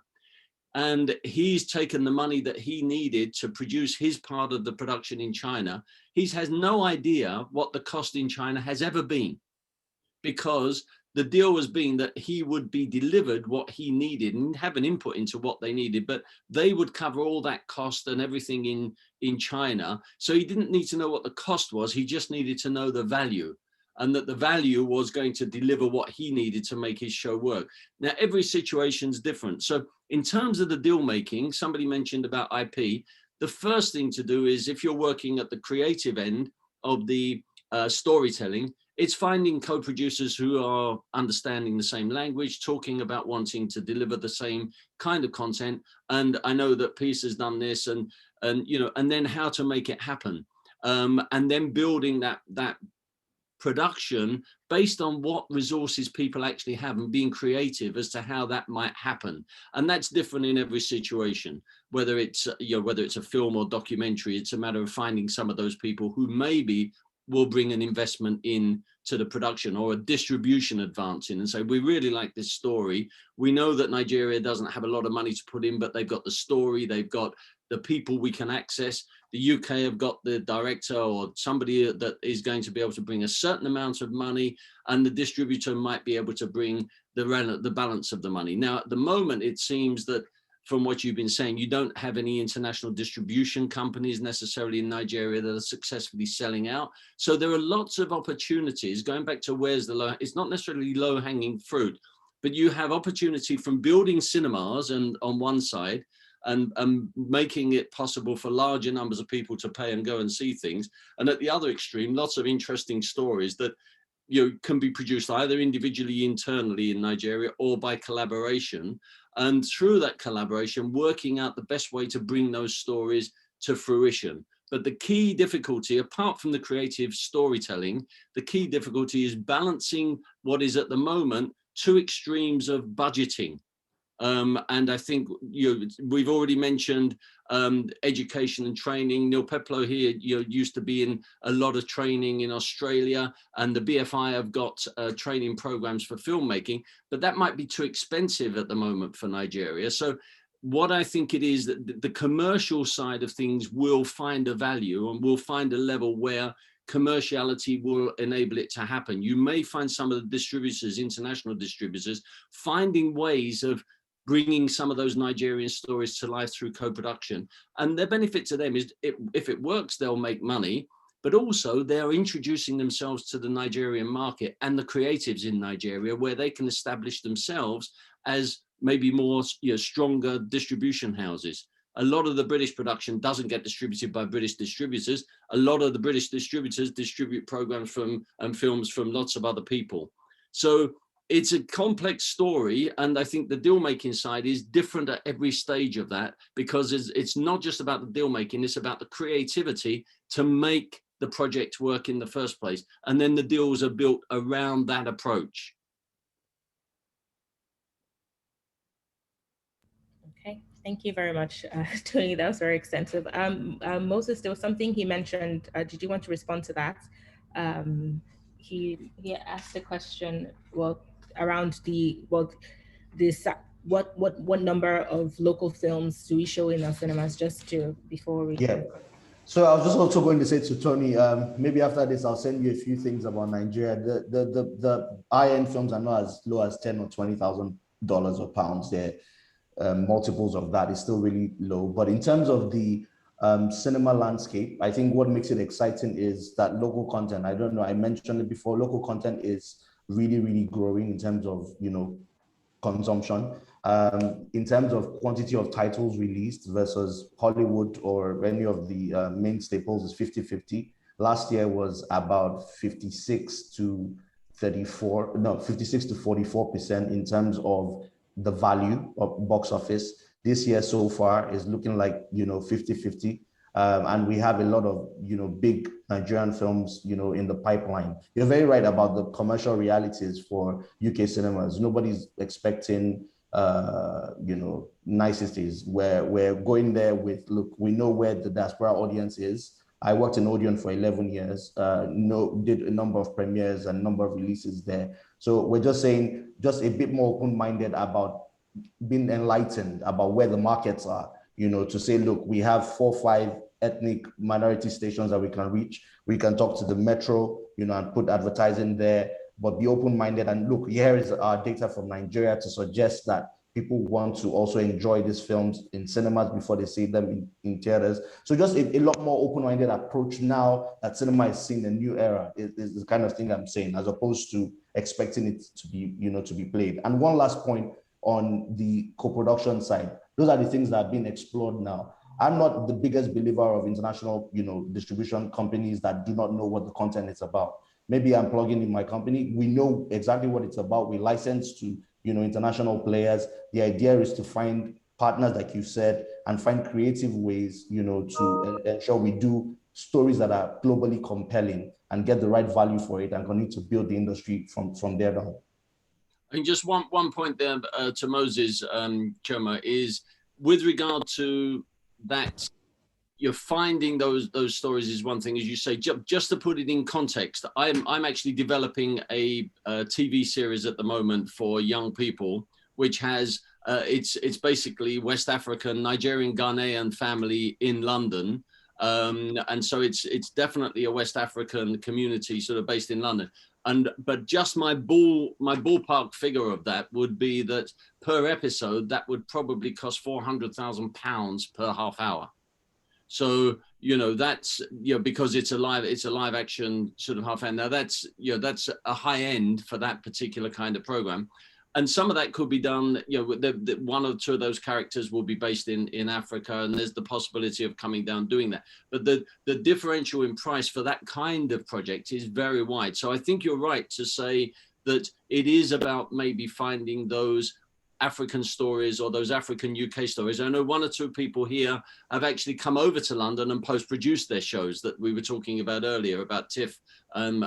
and he's taken the money that he needed to produce his part of the production in China. He has no idea what the cost in China has ever been, because the deal was being that he would be delivered what he needed and have an input into what they needed, but they would cover all that cost and everything in China. So he didn't need to know what the cost was. He just needed to know the value, and that the value was going to deliver what he needed to make his show work. Now, every situation's different. So in terms of the deal making, somebody mentioned about IP. The first thing to do is, if you're working at the creative end of the storytelling, it's finding co-producers who are understanding the same language, talking about wanting to deliver the same kind of content. And I know that Peace has done this, and then how to make it happen. And then building that production based on what resources people actually have, and being creative as to how that might happen. And that's different in every situation, whether it's a film or documentary. It's a matter of finding some of those people who maybe will bring an investment in to the production, or a distribution advance in, and say, we really like this story. We know that Nigeria doesn't have a lot of money to put in, but they've got the story, they've got the people we can access. The UK have got the director or somebody that is going to be able to bring a certain amount of money, and the distributor might be able to bring the balance of the money. Now, at the moment, it seems that from what you've been saying, you don't have any international distribution companies necessarily in Nigeria that are successfully selling out. So there are lots of opportunities. Going back to where's the it's not necessarily low-hanging fruit, but you have opportunity from building cinemas and on one side, and making it possible for larger numbers of people to pay and go and see things. And at the other extreme, lots of interesting stories that can be produced either individually, internally in Nigeria, or by collaboration. And through that collaboration, working out the best way to bring those stories to fruition. But the key difficulty, apart from the creative storytelling, the key difficulty is balancing what is at the moment two extremes of budgeting. And I think we've already mentioned education and training. Neil Peplow here used to be in a lot of training in Australia, and the BFI have got training programs for filmmaking, but that might be too expensive at the moment for Nigeria. So what I think it is that the commercial side of things will find a value and will find a level where commerciality will enable it to happen. You may find some of the distributors, international distributors, finding ways of bringing some of those Nigerian stories to life through co-production. And the benefit to them is if it works, they'll make money, but also they're introducing themselves to the Nigerian market and the creatives in Nigeria, where they can establish themselves as maybe more stronger distribution houses. A lot of the British production doesn't get distributed by British distributors. A lot of the British distributors distribute programs and films from lots of other people. So it's a complex story, and I think the deal-making side is different at every stage of that, because it's not just about the deal-making, it's about the creativity to make the project work in the first place. And then the deals are built around that approach. Okay, thank you very much, Tony. That was very extensive. Moses, there was something he mentioned. Did you want to respond to that? He asked a question, around what number of local films do we show in our cinemas, just to before we. Yeah. So I was just also going to say to Tony, maybe after this, I'll send you a few things about Nigeria. The high-end films are not as low as $10,000 or $20,000 or pounds. They're multiples of that. Is still really low. But in terms of the cinema landscape, I think what makes it exciting is that local content. I don't know, I mentioned it before, local content is really, really growing in terms of, consumption. In terms of quantity of titles released versus Hollywood or any of the main staples is 50-50. Last year was about 56 to 44% in terms of the value of box office. This year so far is looking like 50-50. And we have a lot of big Nigerian films in the pipeline. You're very right about the commercial realities for UK cinemas. Nobody's expecting niceties. We're going there with, look, we know where the diaspora audience is. I worked in Odeon for 11 years, did a number of premieres and a number of releases there. So we're just saying, just a bit more open-minded about being enlightened about where the markets are, to say, look, we have 4 or 5 ethnic minority stations that we can reach. We can talk to the metro, and put advertising there, but be open-minded. And look, here is our data from Nigeria to suggest that people want to also enjoy these films in cinemas before they see them in theaters. So just a lot more open-minded approach now that cinema is seeing a new era is the kind of thing I'm saying, as opposed to expecting it to be, to be played. And one last point on the co-production side, those are the things that are being explored now. I'm not the biggest believer of international, distribution companies that do not know what the content is about. Maybe I'm plugging in my company. We know exactly what it's about. We license to, international players. The idea is to find partners, like you said, and find creative ways, to ensure we do stories that are globally compelling and get the right value for it and continue to build the industry from there down. And just one point there to Moses, Choma, is with regard to that, you're finding those stories is one thing, as you say. Just to put it in context, I'm actually developing a TV series at the moment for young people, which has it's basically West African, Nigerian, Ghanaian family in London. And so it's definitely a West African community sort of based in London. But just my ballpark figure of that would be that per episode, that would probably cost £400,000 per half hour. So, that's, because it's a live action sort of half hour. Now that's a high end for that particular kind of program. And some of that could be done, one or two of those characters will be based in Africa, and there's the possibility of coming down doing that. But the differential in price for that kind of project is very wide. So I think you're right to say that it is about maybe finding those African stories or those African UK stories. I know 1 or 2 people here have actually come over to London and post-produced their shows that we were talking about earlier, about TIFF and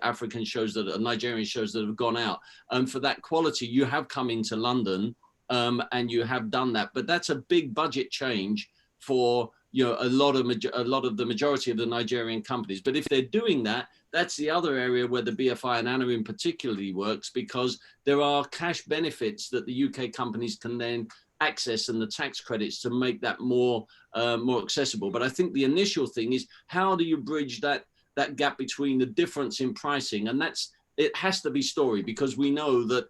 African shows, Nigerian shows that have gone out. And for that quality, you have come into London and you have done that. But that's a big budget change for a lot of the majority of the Nigerian companies. But if they're doing that, that's the other area where the BFI and ANA in particularly works, because there are cash benefits that the UK companies can then access and the tax credits to make that more accessible. But I think the initial thing is, how do you bridge that gap between the difference in pricing? And it has to be story, because we know that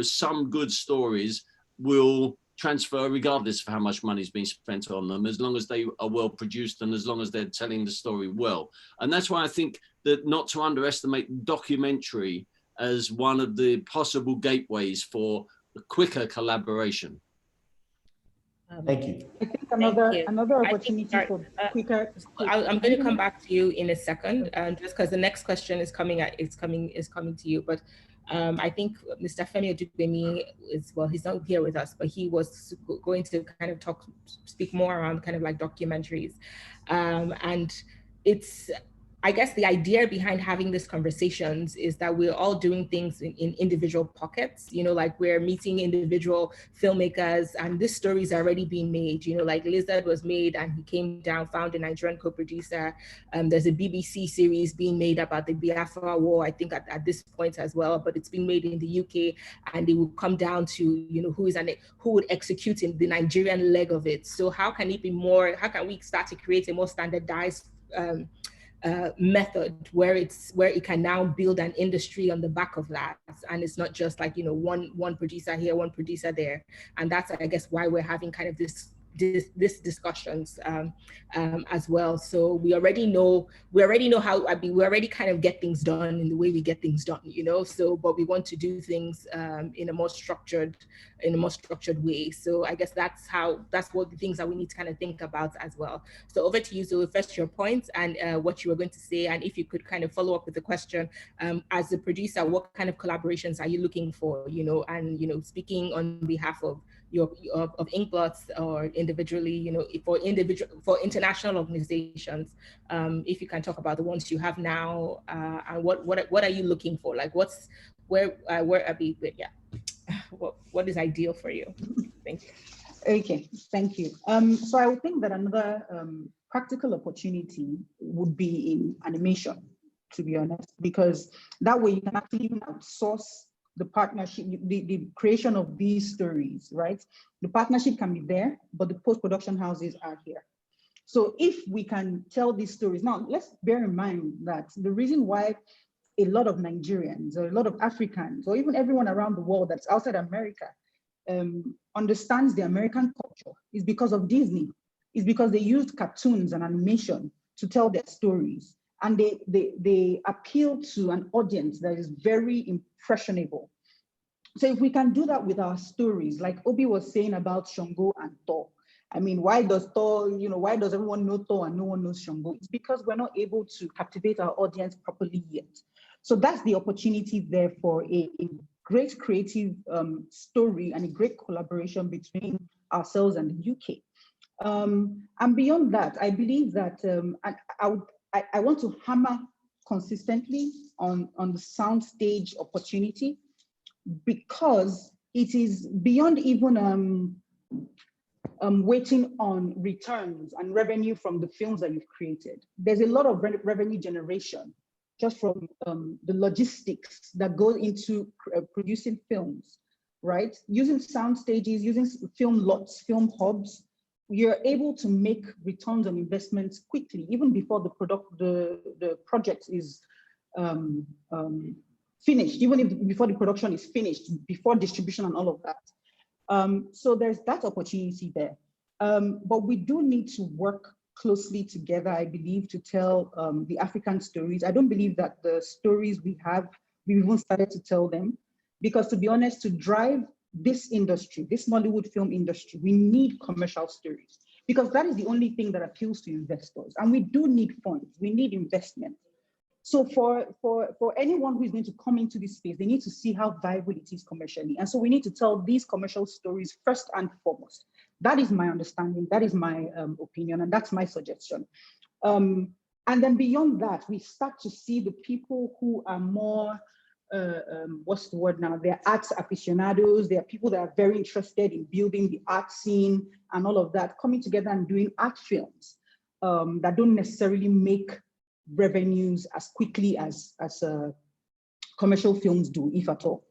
some good stories will transfer regardless of how much money is being spent on them, as long as they are well produced and as long as they're telling the story well. And that's why I think that not to underestimate documentary as one of the possible gateways for quicker collaboration. Thank you. I think another opportunity for quicker. I'm going to come back to you in a second, just because the next question is coming to you. But I think Mr. Femi Odubemi he's not here with us, but he was going to kind of speak more around kind of like documentaries, and it's. I guess the idea behind having these conversations is that we're all doing things in individual pockets, like we're meeting individual filmmakers, and this story is already being made, like Lizard was made and he came down, found a Nigerian co-producer. There's a BBC series being made about the Biafra War, I think at this point as well, but it's been made in the UK, and it will come down to, who would execute in the Nigerian leg of it. So how can we start to create a more standardized method where it can now build an industry on the back of that, and it's not just like one producer here, one producer there. And that's, I guess, why we're having kind of this discussions as well. So we already know how, we already kind of get things done in the way we get things done, so, but we want to do things in a more structured way. So I guess that's what the things that we need to kind of think about as well. So over to you, Zoe, first your points and what you were going to say, and if you could kind of follow up with the question, as a producer, what kind of collaborations are you looking for, and speaking on behalf of Inkblots or individually, for international organizations, if you can talk about the ones you have now, and what are you looking for? Like where are we? Yeah, what is ideal for you? Thank you. Okay, thank you. So I would think that another practical opportunity would be in animation, to be honest, because that way you can actually even outsource the partnership, the creation of these stories, right? The partnership can be there, but the post-production houses are here. So if we can tell these stories, now let's bear in mind that the reason why a lot of Nigerians or a lot of Africans or even everyone around the world that's outside America understands the American culture is because of Disney. It's because they used cartoons and animation to tell their stories. And they appeal to an audience that is very impressionable. So if we can do that with our stories, like Obi was saying about Shango and Thor. I mean, why does everyone know Thor and no one knows Shango? It's because we're not able to captivate our audience properly yet. So that's the opportunity there for a great creative story and a great collaboration between ourselves and the UK. And beyond that, I believe that I want to hammer consistently on the soundstage opportunity, because it is beyond even waiting on returns and revenue from the films that you've created. There's a lot of revenue generation just from the logistics that goes into producing films, right? Using sound stages, using film lots, film hubs, you're able to make returns on investments quickly, even before the project is finished, even if before the production is finished, before distribution and all of that. So there's that opportunity there. But we do need to work closely together, I believe, to tell the African stories. I don't believe that the stories we've even started to tell them, because to be honest, to drive this industry, this Nollywood film industry, we need commercial stories, because that is the only thing that appeals to investors. And we do need funds, we need investment. So for anyone who is going to come into this space, they need to see how viable it is commercially. And so we need to tell these commercial stories first and foremost. That is my understanding, that is my opinion, and that's my suggestion. And then beyond that, we start to see the people who are more what's the word now? They're arts aficionados. There are people that are very interested in building the art scene and all of that, coming together and doing art films that don't necessarily make revenues as quickly as commercial films do, if at all.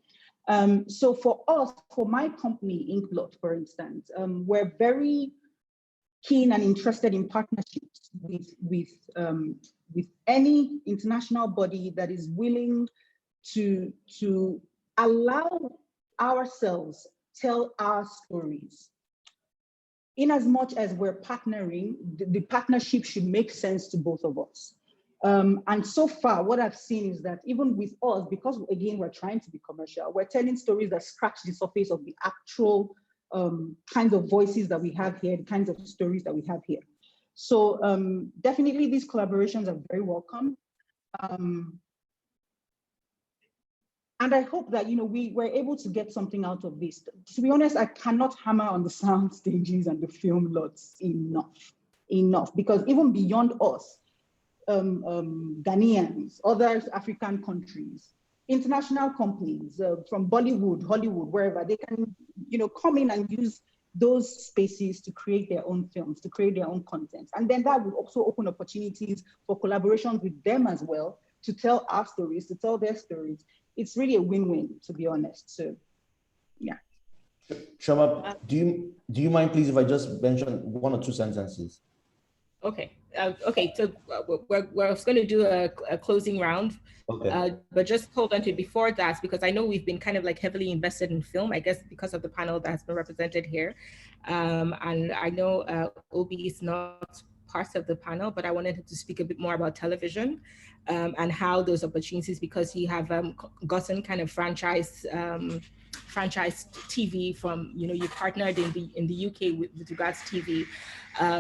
So for us, for my company, Inkblot, for instance, we're very keen and interested in partnerships with any international body that is willing to allow ourselves tell our stories. In as much as we're partnering, the partnership should make sense to both of us. And so far, what I've seen is that even with us, because again, we're trying to be commercial, we're telling stories that scratch the surface of the actual kinds of voices that we have here, the kinds of stories that we have here. So definitely these collaborations are very welcome. And I hope that, you know, we were able to get something out of this. To be honest, I cannot hammer on the sound stages and the film lots enough, because even beyond us, Ghanaians, other African countries, international companies from Bollywood, Hollywood, wherever, they can, you know, come in and use those spaces to create their own films, to create their own content. And then that would also open opportunities for collaborations with them as well, to tell our stories, to tell their stories. It's really a win-win, to be honest. So, yeah. Shoma, do you mind, please, if I just mention 1 or 2 sentences? Okay. Okay. So we're going to do a closing round. Okay. But just hold on to before that, because I know we've been kind of like heavily invested in film, I guess, because of the panel that's been represented here. And I know Obi is not part of the panel, but I wanted him to speak a bit more about television and how those opportunities, because you have gotten kind of franchise TV from, you know, you partnered in the UK with regards to TV.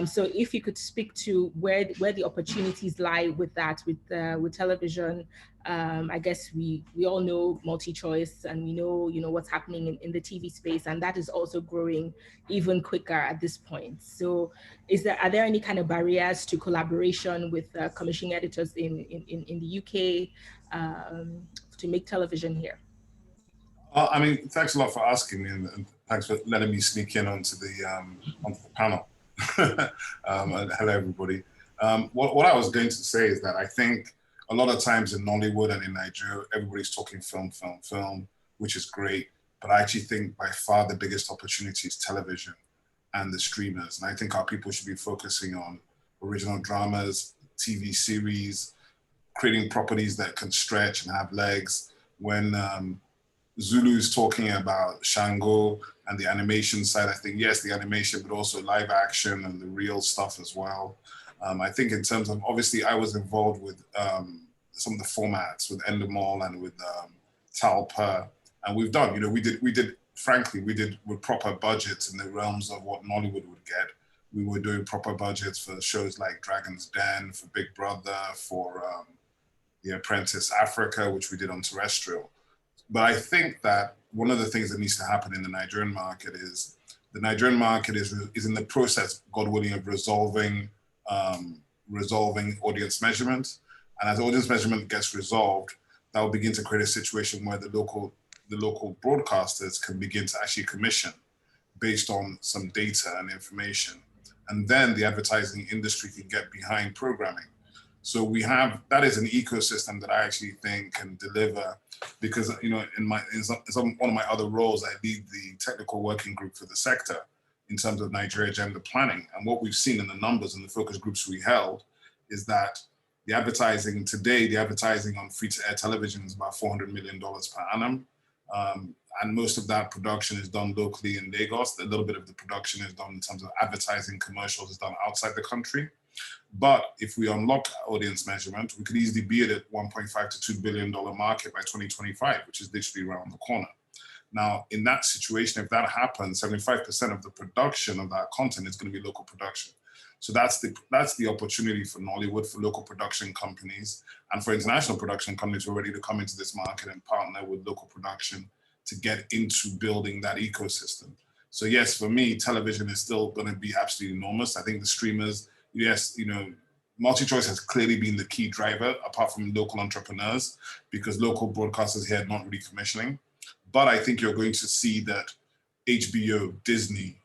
So if you could speak to where the opportunities lie with that, with television. I guess we all know multi-choice, and we know, you know, what's happening in the TV space, and that is also growing even quicker at this point. So are there any kind of barriers to collaboration with commissioning editors in the UK to make television here? I mean, thanks a lot for asking me, and thanks for letting me sneak in onto the panel. And hello, everybody. What I was going to say is that I think a lot of times in Nollywood and in Nigeria, everybody's talking film, which is great. But I actually think by far the biggest opportunity is television and the streamers. And I think our people should be focusing on original dramas, TV series, creating properties that can stretch and have legs. When Zulu's talking about Shango and the animation side, I think, yes, the animation, but also live action and the real stuff as well. I think in terms of, obviously, I was involved with some of the formats with Endemol and with Tope, and we've done, you know, we did frankly with proper budgets in the realms of what Nollywood would get. We were doing proper budgets for shows like Dragon's Den, for Big Brother, for The Apprentice Africa, which we did on terrestrial. But I think that one of the things that needs to happen in the Nigerian market is the Nigerian market is in the process, God willing, of resolving audience measurement. And as audience measurement gets resolved, that will begin to create a situation where the local broadcasters can begin to actually commission based on some data and information. And then the advertising industry can get behind programming. So that is an ecosystem that I actually think can deliver, because, you know, in one of my other roles, I lead the technical working group for the sector in terms of Nigeria gender planning. And what we've seen in the numbers and the focus groups we held is that the advertising on free-to-air television is about $400 million per annum. And most of that production is done locally in Lagos. A little bit of the production is done in terms of advertising commercials is done outside the country. But if we unlock audience measurement, we could easily be at a $1.5 to $2 billion market by 2025, which is literally around the corner. Now, in that situation, if that happens, 75% of the production of that content is going to be local production. So that's the opportunity for Nollywood, for local production companies, and for international production companies who are ready to come into this market and partner with local production to get into building that ecosystem. So yes, for me, television is still going to be absolutely enormous. I think the streamers, yes, you know, multi-choice has clearly been the key driver, apart from local entrepreneurs, because local broadcasters here are not really commissioning. But I think you're going to see that HBO, Disney,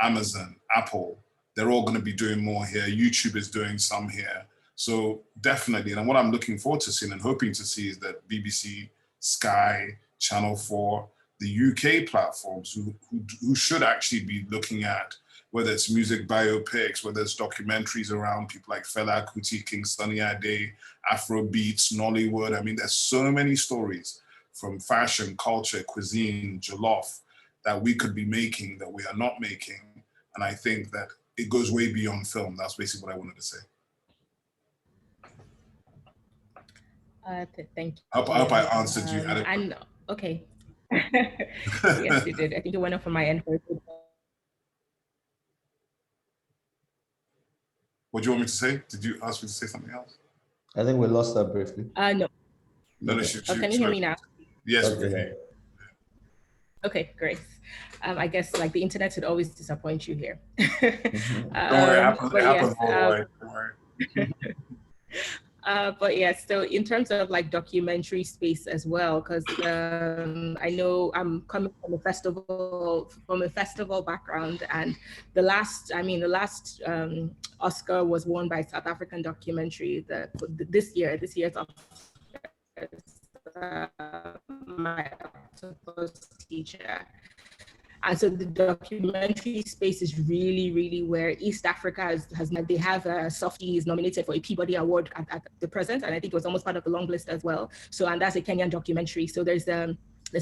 Amazon, Apple, they're all going to be doing more here. YouTube is doing some here. So definitely, and what I'm looking forward to seeing and hoping to see is that BBC, Sky, Channel 4, the UK platforms who should actually be looking at whether it's music biopics, whether it's documentaries around people like Fela Kuti, King Sunny Ade, Afro beats, Nollywood. I mean, there's so many stories from fashion, culture, cuisine, jollof that we could be making that we are not making. And I think that it goes way beyond film. That's basically what I wanted to say. Thank you. I hope I answered you. And okay. Yes, you did. I think it went up from my end. What do you want me to say? Did you ask me to say something else? I think we lost that briefly. No. No, Can you hear me now? Yes, okay. we can hear you. Okay, great. I guess like the internet would always disappoint you here. Don't worry, it happens all the way. Don't worry. But yeah, so in terms of like documentary space as well, because I know I'm coming from a festival background, and the last Oscar was won by South African documentary. This year's Oscar, My Octopus Teacher. And so the documentary space is really, really where East Africa they have Softy is nominated for a Peabody Award at the present, and I think it was almost part of the long list as well. So, and that's a Kenyan documentary. So there's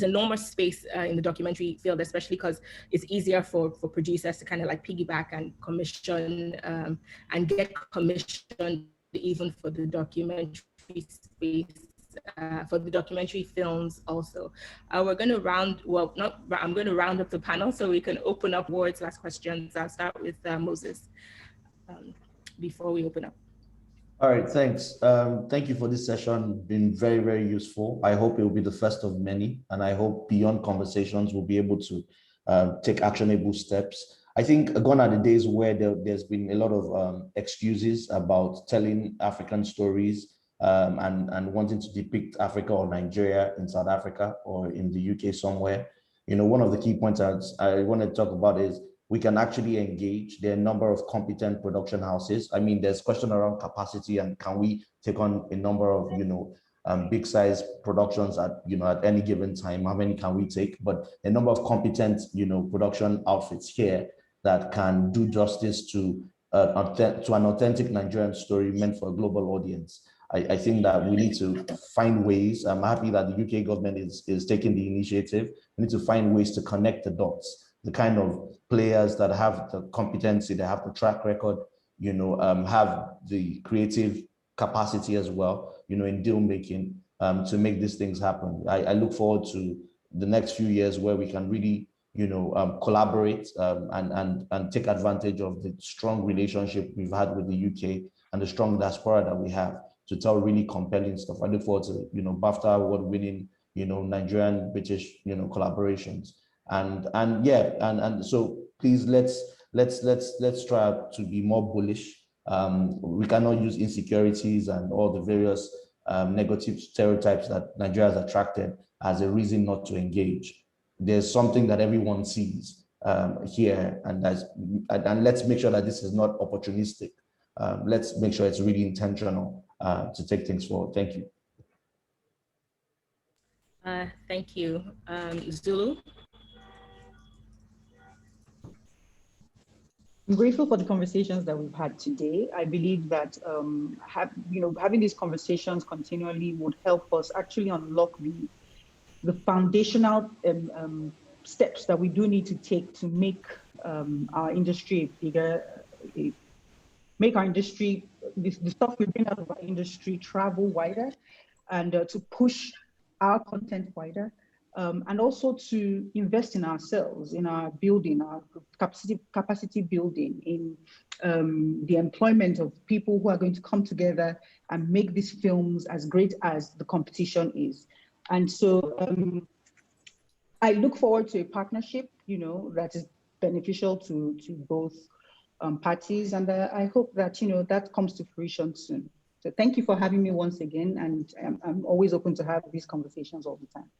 enormous space in the documentary field, especially because it's easier for producers to kind of like piggyback and commission and get commissioned even for the documentary space. For the documentary films also. We're going to I'm going to round up the panel so we can open up words, last questions. I'll start with Moses before we open up. All right, thanks. Thank you for this session. Been very, very useful. I hope it will be the first of many, and I hope beyond conversations we'll be able to take actionable steps. I think gone are the days where there's been a lot of excuses about telling African stories and wanting to depict Africa or Nigeria in South Africa or in the UK somewhere. One of the key points I want to talk about is we can actually engage. There are a number of competent production houses. I mean, there's question around capacity and can we take on a number of, big size productions at any given time, how many can we take? But a number of competent, production outfits here that can do justice to an authentic Nigerian story meant for a global audience. I think that we need to find ways. I'm happy that the UK government is taking the initiative. We need to find ways to connect the dots, the kind of players that have the competency, they have the track record, have the creative capacity as well, in deal making to make these things happen. I look forward to the next few years where we can really, collaborate and take advantage of the strong relationship we've had with the UK and the strong diaspora that we have to tell really compelling stuff. I look forward to, BAFTA award-winning, Nigerian British, collaborations, and so please let's try to be more bullish. We cannot use insecurities and all the various negative stereotypes that Nigeria has attracted as a reason not to engage. There's something that everyone sees here, and let's make sure that this is not opportunistic. Let's make sure it's really intentional to take things forward. Thank you. Thank you. Zulu? I'm grateful for the conversations that we've had today. I believe that having these conversations continually would help us actually unlock the foundational steps that we do need to take to make our industry bigger, make our industry, the stuff we bring out of our industry travel wider, and to push our content wider, and also to invest in ourselves, in our building, our capacity building, in the employment of people who are going to come together and make these films as great as the competition is. And so I look forward to a partnership, that is beneficial to both parties. And I hope that, that comes to fruition soon. So thank you for having me once again. And I'm always open to have these conversations all the time.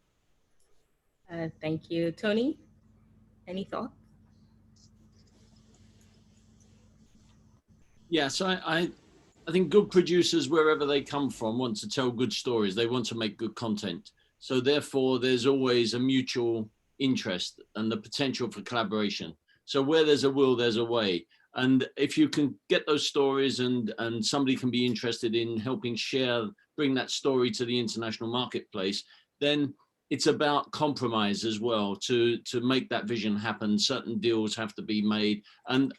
Thank you. Tony, any thoughts? Yeah, so I think good producers, wherever they come from, want to tell good stories. They want to make good content. So therefore, there's always a mutual interest and the potential for collaboration. So where there's a will, there's a way. And if you can get those stories and somebody can be interested in helping bring that story to the international marketplace, then it's about compromise as well to make that vision happen. Certain deals have to be made. And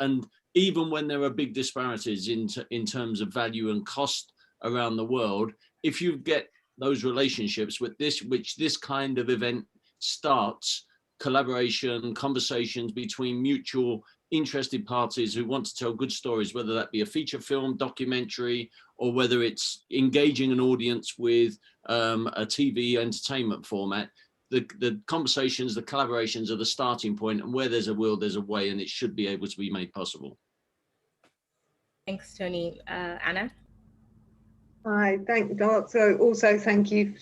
even when there are big disparities in terms of value and cost around the world, if you get those relationships with which this kind of event starts, collaboration, conversations between mutual interested parties who want to tell good stories, whether that be a feature film, documentary, or whether it's engaging an audience with a TV entertainment format, the conversations, the collaborations are the starting point, and where there's a will, there's a way, and it should be able to be made possible. Thanks, Tony. Anna? Hi, so also thank you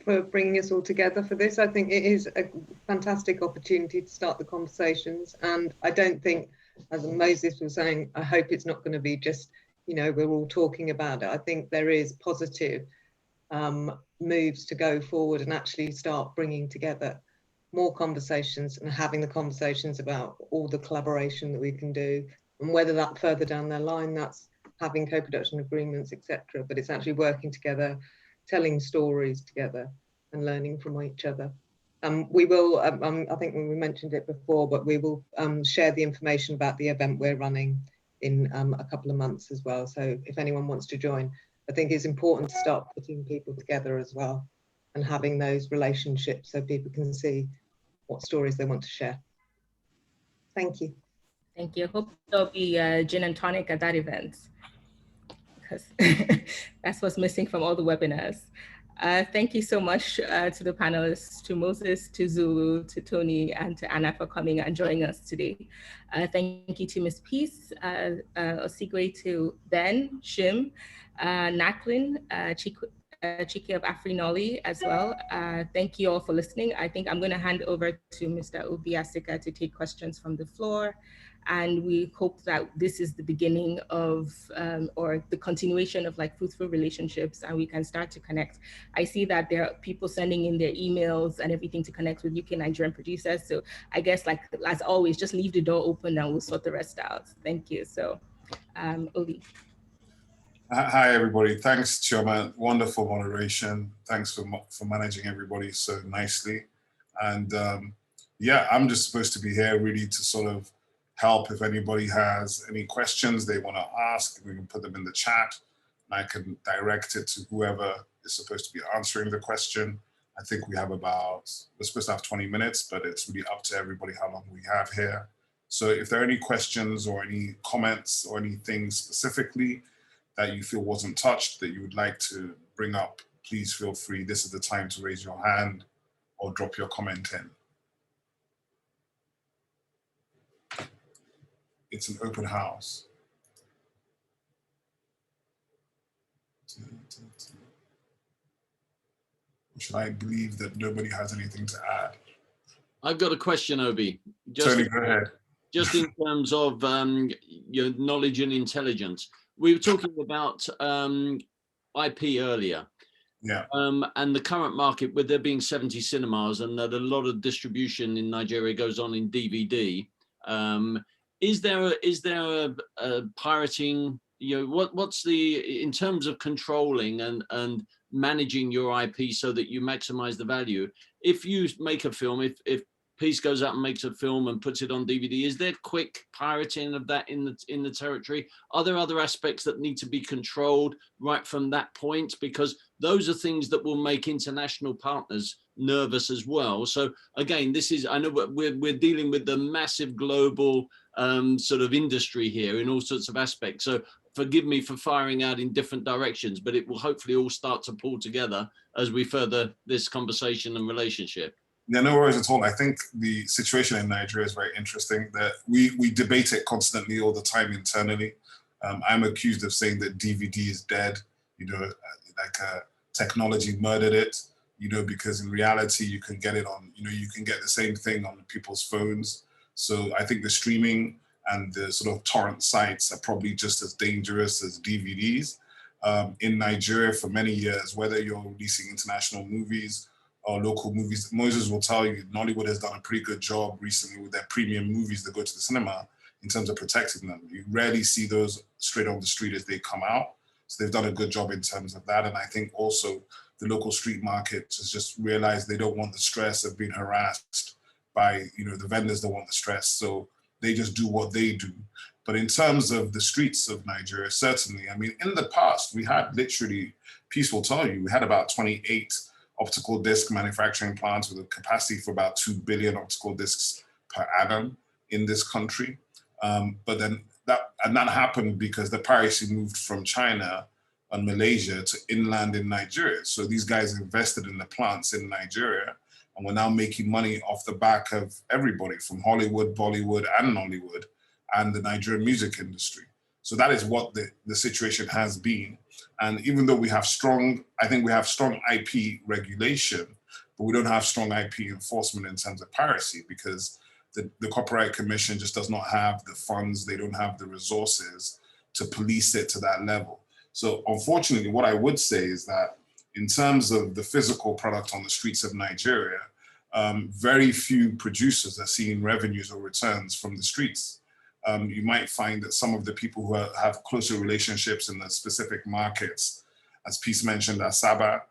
for bringing us all together for this. I think it is a fantastic opportunity to start the conversations, and I don't think, as Moses was saying, I hope it's not going to be just, we're all talking about it. I think there is positive moves to go forward and actually start bringing together more conversations and having the conversations about all the collaboration that we can do, and whether that further down the line, that's having co-production agreements, etc. But it's actually working together, telling stories together and learning from each other. We will, I think we mentioned it before, but we will share the information about the event we're running in a couple of months as well. So if anyone wants to join, I think it's important to start putting people together as well and having those relationships so people can see what stories they want to share. Thank you. Thank you. Hope there'll be gin and tonic at that event, because that's what's missing from all the webinars. Thank you so much to the panelists, to Moses, to Zulu, to Tony, and to Anna for coming and joining us today. Thank you to Ms. Peace, Osigwe, to Ben, Shim, Naklin, Chiki of AfriNolly as well. Thank you all for listening. I think I'm going to hand over to Mr. Obiasika to take questions from the floor. And we hope that this is the beginning of, or the continuation of fruitful relationships, and we can start to connect. I see that there are people sending in their emails and everything to connect with UK Nigerian producers. So I guess as always, just leave the door open and we'll sort the rest out. Thank you. So Obi. Hi, everybody. Thanks, Chioma. Wonderful moderation. Thanks for managing everybody so nicely. And yeah, I'm just supposed to be here really to sort of help. If anybody has any questions they want to ask, we can put them in the chat and I can direct it to whoever is supposed to be answering the question. I think we're supposed to have 20 minutes, but it's really up to everybody how long we have here. So if there are any questions or any comments or anything specifically that you feel wasn't touched that you would like to bring up, please feel free. This is the time to raise your hand or drop your comment in. It's an open house. Should I believe that nobody has anything to add? I've got a question, Obi. Tony, go ahead. Just in terms of your knowledge and intelligence, we were talking about IP earlier. Yeah. And the current market, with there being 70 cinemas and that a lot of distribution in Nigeria goes on in DVD, is there a pirating? What's in terms of controlling and managing your IP so that you maximize the value? If you make a film, if Peace goes out and makes a film and puts it on DVD, is there quick pirating of that in the territory? Are there other aspects that need to be controlled right from that point? Because those are things that will make international partners nervous as well. So again, I know we're dealing with the massive global sort of industry here in all sorts of aspects. So forgive me for firing out in different directions, but it will hopefully all start to pull together as we further this conversation and relationship. Yeah, no worries at all. I think the situation in Nigeria is very interesting. That we debate it constantly all the time internally. I'm accused of saying that DVD is dead, technology murdered it, because in reality you can get it on, you can get the same thing on people's phones. So I think the streaming and the sort of torrent sites are probably just as dangerous as DVDs. In Nigeria for many years, whether you're releasing international movies or local movies, Moses will tell you, Nollywood has done a pretty good job recently with their premium movies that go to the cinema in terms of protecting them. You rarely see those straight on the street as they come out. So they've done a good job in terms of that. And I think also the local street market has just realized they don't want the stress of being harassed by, the vendors don't want the stress. So they just do what they do. But in terms of the streets of Nigeria, certainly, I mean, in the past, we had literally, Peace will tell you, we had about 28 optical disc manufacturing plants with a capacity for about 2 billion optical discs per annum in this country. But then that happened because the piracy moved from China and Malaysia to inland in Nigeria. So these guys invested in the plants in Nigeria, and we're now making money off the back of everybody from Hollywood, Bollywood, and Nollywood, and the Nigerian music industry. So that is what the situation has been. And even though we have I think we have strong IP regulation, but we don't have strong IP enforcement in terms of piracy, because the Copyright Commission just does not have the funds, they don't have the resources to police it to that level. So unfortunately, what I would say is that in terms of the physical product on the streets of Nigeria, very few producers are seeing revenues or returns from the streets. You might find that some of the people who have closer relationships in the specific markets, as Peace mentioned, Asaba,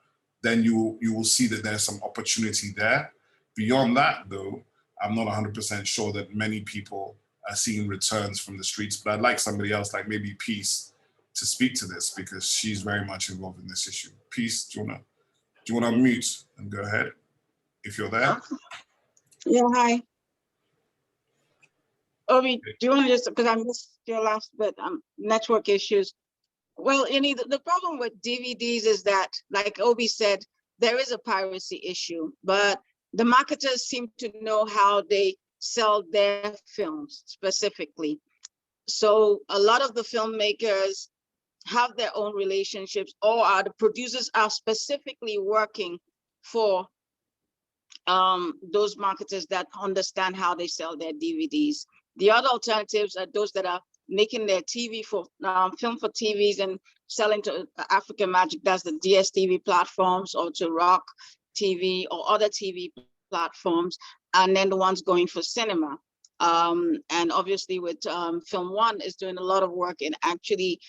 then you will see that there's some opportunity there. Beyond that, though, I'm not 100% sure that many people are seeing returns from the streets, but I'd like somebody else, like maybe Peace, to speak to this, because she's very much involved in this issue. Peace, do you wanna unmute and go ahead, if you're there? Yeah, hi. Obi, do you want to just, because I missed your last bit, network issues. Well, the problem with DVDs is that, like Obi said, there is a piracy issue, but the marketers seem to know how they sell their films specifically. So a lot of the filmmakers have their own relationships, or the producers are specifically working for those marketers that understand how they sell their DVDs. The other alternatives are those that are making their TV for film for TVs and selling to African Magic, that's the DSTV platforms, or to Rock TV or other TV platforms, and then the ones going for cinema. And obviously with Film One is doing a lot of work in actually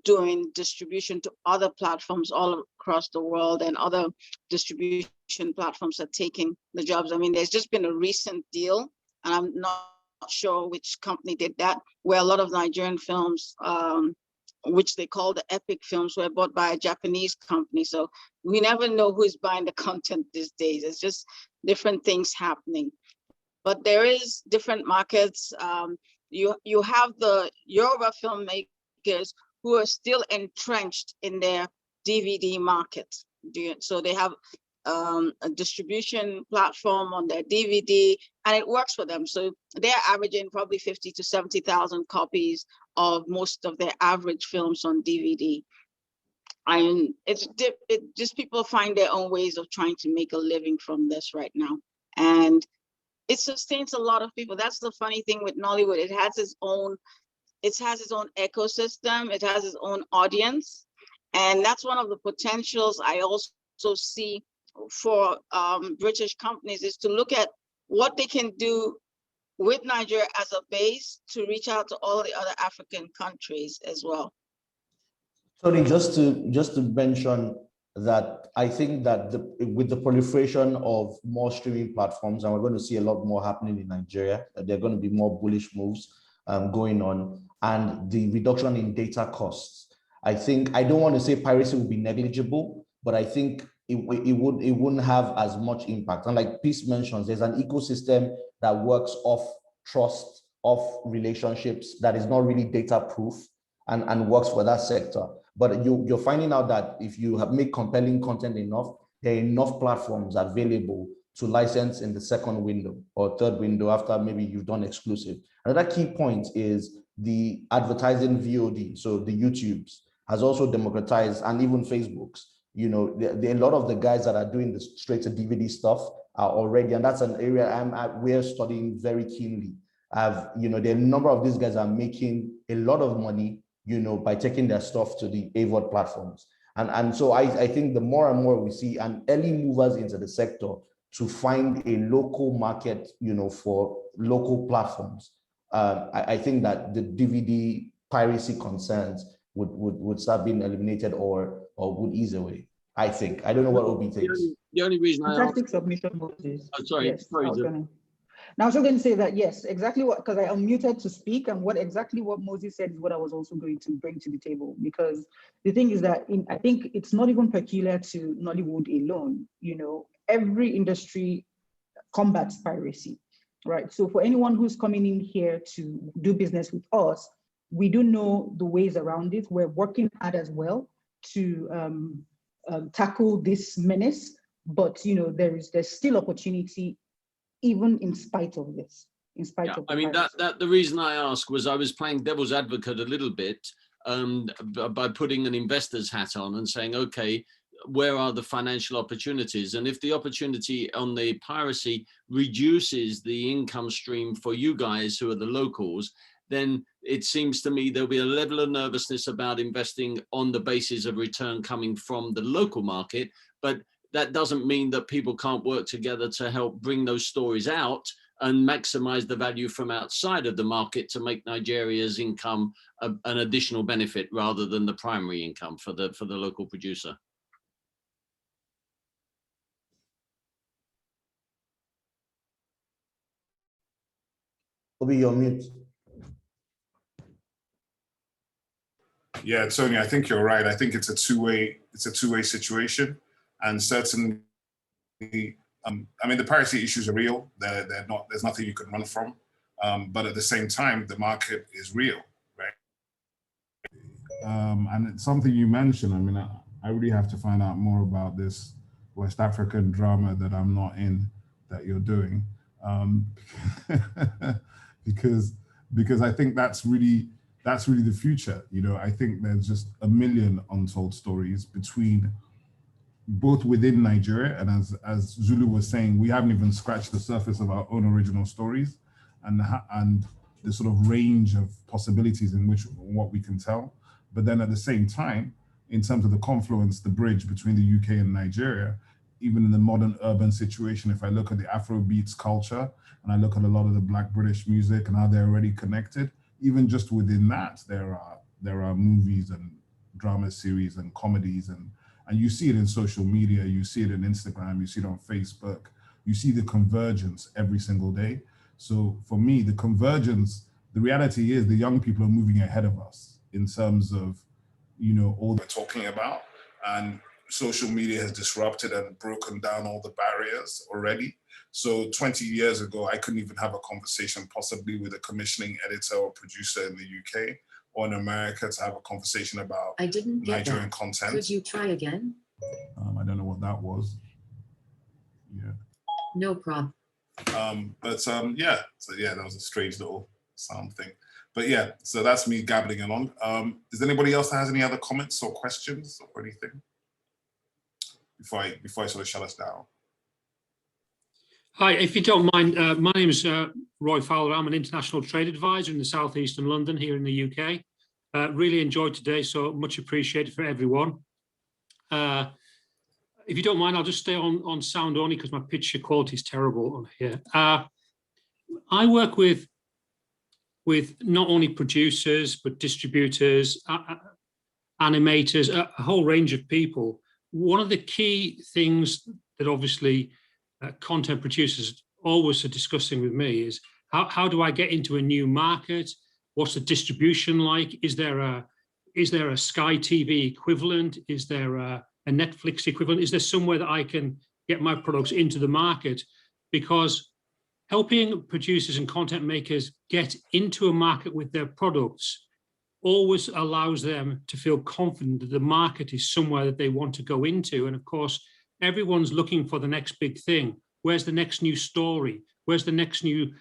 doing distribution to other platforms all across the world, and other distribution platforms are taking the jobs. I mean, there's just been a recent deal, and I'm not sure which company did that, where a lot of Nigerian films, which they call the epic films, were bought by a Japanese company. So we never know who's buying the content these days. It's just different things happening. But there is different markets. You have the Yoruba filmmakers who are still entrenched in their DVD market. So they have a distribution platform on their DVD, and it works for them. So they're averaging probably 50 to 70,000 copies of most of their average films on DVD. And it just people find their own ways of trying to make a living from this right now. And it sustains a lot of people. That's the funny thing with Nollywood. It has its own ecosystem. It has its own audience. And that's one of the potentials I also see for British companies, is to look at what they can do with Nigeria as a base to reach out to all the other African countries as well. Tony, just to mention that I think that with the proliferation of more streaming platforms, and we're going to see a lot more happening in Nigeria, there are going to be more bullish moves going on, and the reduction in data costs. I think, I don't want to say piracy will be negligible, but I think it wouldn't have as much impact. And like Peace mentions, there's an ecosystem that works off trust, off relationships, that is not really data proof, and works for that sector. But you're finding out that if you have made compelling content enough, there are enough platforms available to license in the second window or third window after maybe you've done exclusive. Another key point is the advertising VOD, so the YouTubes has also democratized, and even Facebooks. You know, a lot of the guys that are doing the straight to DVD stuff are already, and that's an area we're studying very keenly. You know, the number of these guys are making a lot of money, you know, by taking their stuff to the AVOD platforms. And so I think the more and more we see and early movers into the sector to find a local market, you know, for local platforms, I think that the DVD piracy concerns would start being eliminated or would ease away. I think. I don't know what Obi thinks. The only reason I Fantastic submission, Moses. Oh, sorry, Yes, sorry. Now I was just going to say that, yes, exactly what, because I unmuted to speak, and exactly what Moses said is what I was also going to bring to the table, because the thing is that I think it's not even peculiar to Nollywood alone. You know, every industry combats piracy, right? So for anyone who's coming in here to do business with us, we do know the ways around it. We're working hard as well to tackle this menace, but you know, there's still opportunity even in spite of this, of I mean, the reason I asked was I was playing devil's advocate a little bit by putting an investor's hat on and saying, okay, where are the financial opportunities? And if the opportunity on the piracy reduces the income stream for you guys who are the locals, then it seems to me there'll be a level of nervousness about investing on the basis of return coming from the local market. But that doesn't mean that people can't work together to help bring those stories out and maximize the value from outside of the market to make Nigeria's income an additional benefit rather than the primary income for the local producer. Obi, you're mute. Yeah, Tony, I think you're right. I think it's a two-way situation, and certainly, I mean, the piracy issues are real. They're not. There's nothing you can run from. But at the same time, the market is real, right? And it's something you mentioned. I mean, I really have to find out more about this West African drama that I'm not in, that you're doing, because I think that's really the future. You know, I think there's just a million untold stories both within Nigeria, and as Zulu was saying, we haven't even scratched the surface of our own original stories, and the sort of range of possibilities in what we can tell. But then at the same time, in terms of the confluence, the bridge between the UK and Nigeria, even in the modern urban situation, if I look at the Afrobeats culture and I look at a lot of the Black British music and how they're already connected, even just within that, there are movies and drama series and comedies, and you see it in social media, you see it in Instagram, you see it on Facebook, you see the convergence every single day. So for me, the convergence, the reality is the young people are moving ahead of us in terms of, you know, all we're talking about, and social media has disrupted and broken down all the barriers already. So 20 years ago, I couldn't even have a conversation possibly with a commissioning editor or producer in the UK or in America to have a conversation about Nigerian content. Could you try again? I don't know what that was. Yeah. No problem. Yeah, so yeah, that was a strange little sound thing. But yeah, so that's me gabbling along. Is there anybody else that has any other comments or questions or anything before I sort of shut us down? Hi, if you don't mind, my name is Roy Fowler. I'm an international trade advisor in the southeastern London here in the UK. Really enjoyed today, so much appreciated for everyone. If you don't mind, I'll just stay on sound only because my picture quality is terrible on here. I work with not only producers, but distributors, animators, a whole range of people. One of the key things that obviously content producers always are discussing with me is how do I get into a new market? What's the distribution like? Is there a Sky TV equivalent? Is there a Netflix equivalent? Is there somewhere that I can get my products into the market? Because helping producers and content makers get into a market with their products always allows them to feel confident that the market is somewhere that they want to go into. And of course, everyone's looking for the next big thing. where's the next new story, where's the next new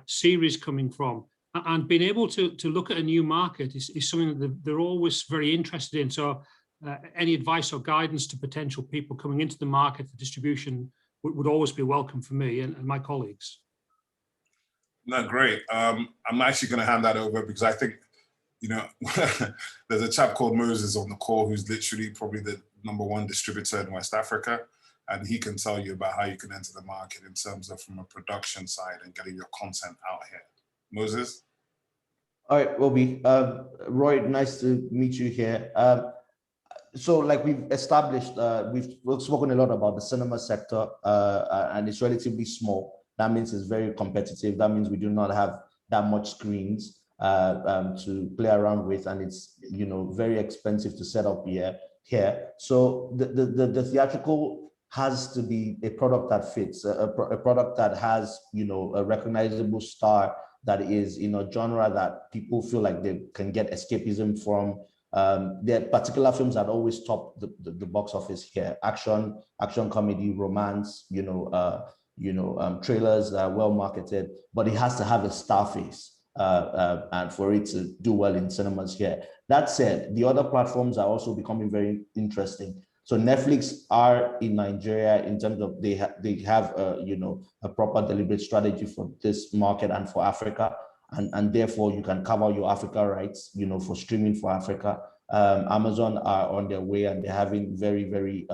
series coming from, and being able to look at a new market is something that they're always very interested in. So any advice or guidance to potential people coming into the market for distribution would always be welcome for me and my colleagues. No, great. I'm actually going to hand that over because I think, you know, there's a chap called Moses on the call who's literally probably the #1 distributor in West Africa, and he can tell you about how you can enter the market in terms of from a production side and getting your content out here. Moses? All right, Obi. Roy, nice to meet you here. So like we've established, we've spoken a lot about the cinema sector, and it's relatively small. That means it's very competitive. That means we do not have that much screens to play around with, and it's, you know, very expensive to set up here. So the theatrical has to be a product that fits, a product that has, you know, a recognizable star that is in a genre that people feel like they can get escapism from. There are particular films that always top the box office here: action, comedy, romance. Trailers that are well marketed, but it has to have a star face and for it to do well in cinemas here. That said, the other platforms are also becoming very interesting. So Netflix are in Nigeria in terms of they have a proper deliberate strategy for this market and for Africa, and therefore you can cover your Africa rights, you know, for streaming for Africa. Amazon are on their way, and they're having very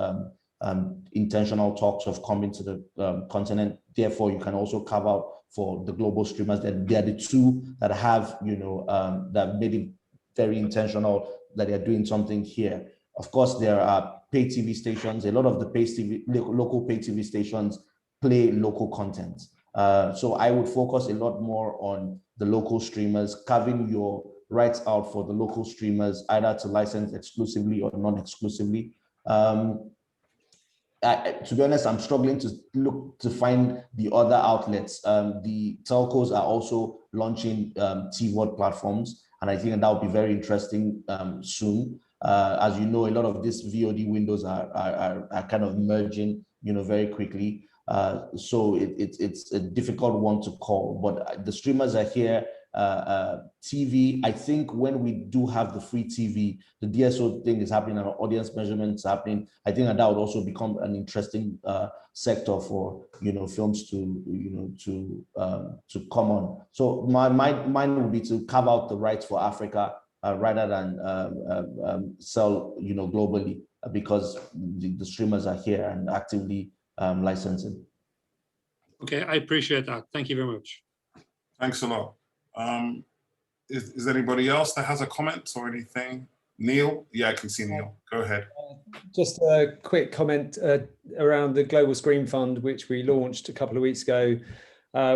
intentional talks of coming to the continent. Therefore, you can also carve out for the global streamers. That they're the two that have, that made it very intentional that they're doing something here. Of course, there are pay TV stations. A lot of the local pay TV stations play local content. So I would focus a lot more on the local streamers, carving your rights out for the local streamers, either to license exclusively or non-exclusively. To be honest, I'm struggling to look to find the other outlets. The telcos are also launching TVOD platforms, and I think that will be very interesting soon. As you know, a lot of these VOD windows are kind of merging, very quickly. So it's a difficult one to call, but the streamers are here. TV, I think when we do have the free TV, the DSO thing is happening and audience measurement is happening. I think that would also become an interesting sector for films to come on. So mine would be to carve out the rights for Africa rather than sell globally, because the streamers are here and actively licensing. Okay, I appreciate that. Thank you very much. Thanks a lot. Is anybody else that has a comment or anything? Neil? Yeah, I can see Neil. Go ahead. Just a quick comment around the Global Screen Fund, which we launched a couple of weeks ago,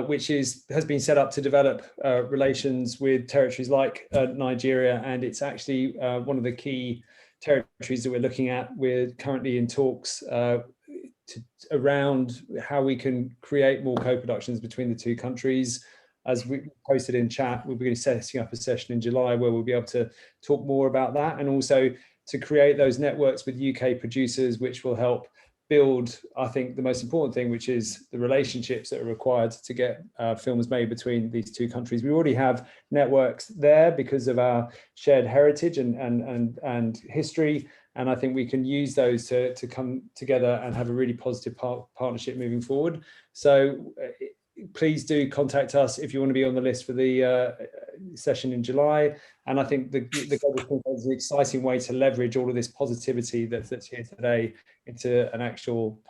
which has been set up to develop relations with territories like Nigeria, and it's actually one of the key territories that we're looking at. We're currently in talks around how we can create more co-productions between the two countries. As we posted in chat, we'll be setting up a session in July where we'll be able to talk more about that, and also to create those networks with UK producers, which will help build, I think, the most important thing, which is the relationships that are required to get films made between these two countries. We already have networks there because of our shared heritage and history, and I think we can use those to come together and have a really positive partnership moving forward. So please do contact us if you want to be on the list for the session in July. And I think the Global Screen Fund is an exciting way to leverage all of this positivity that's here today into an actual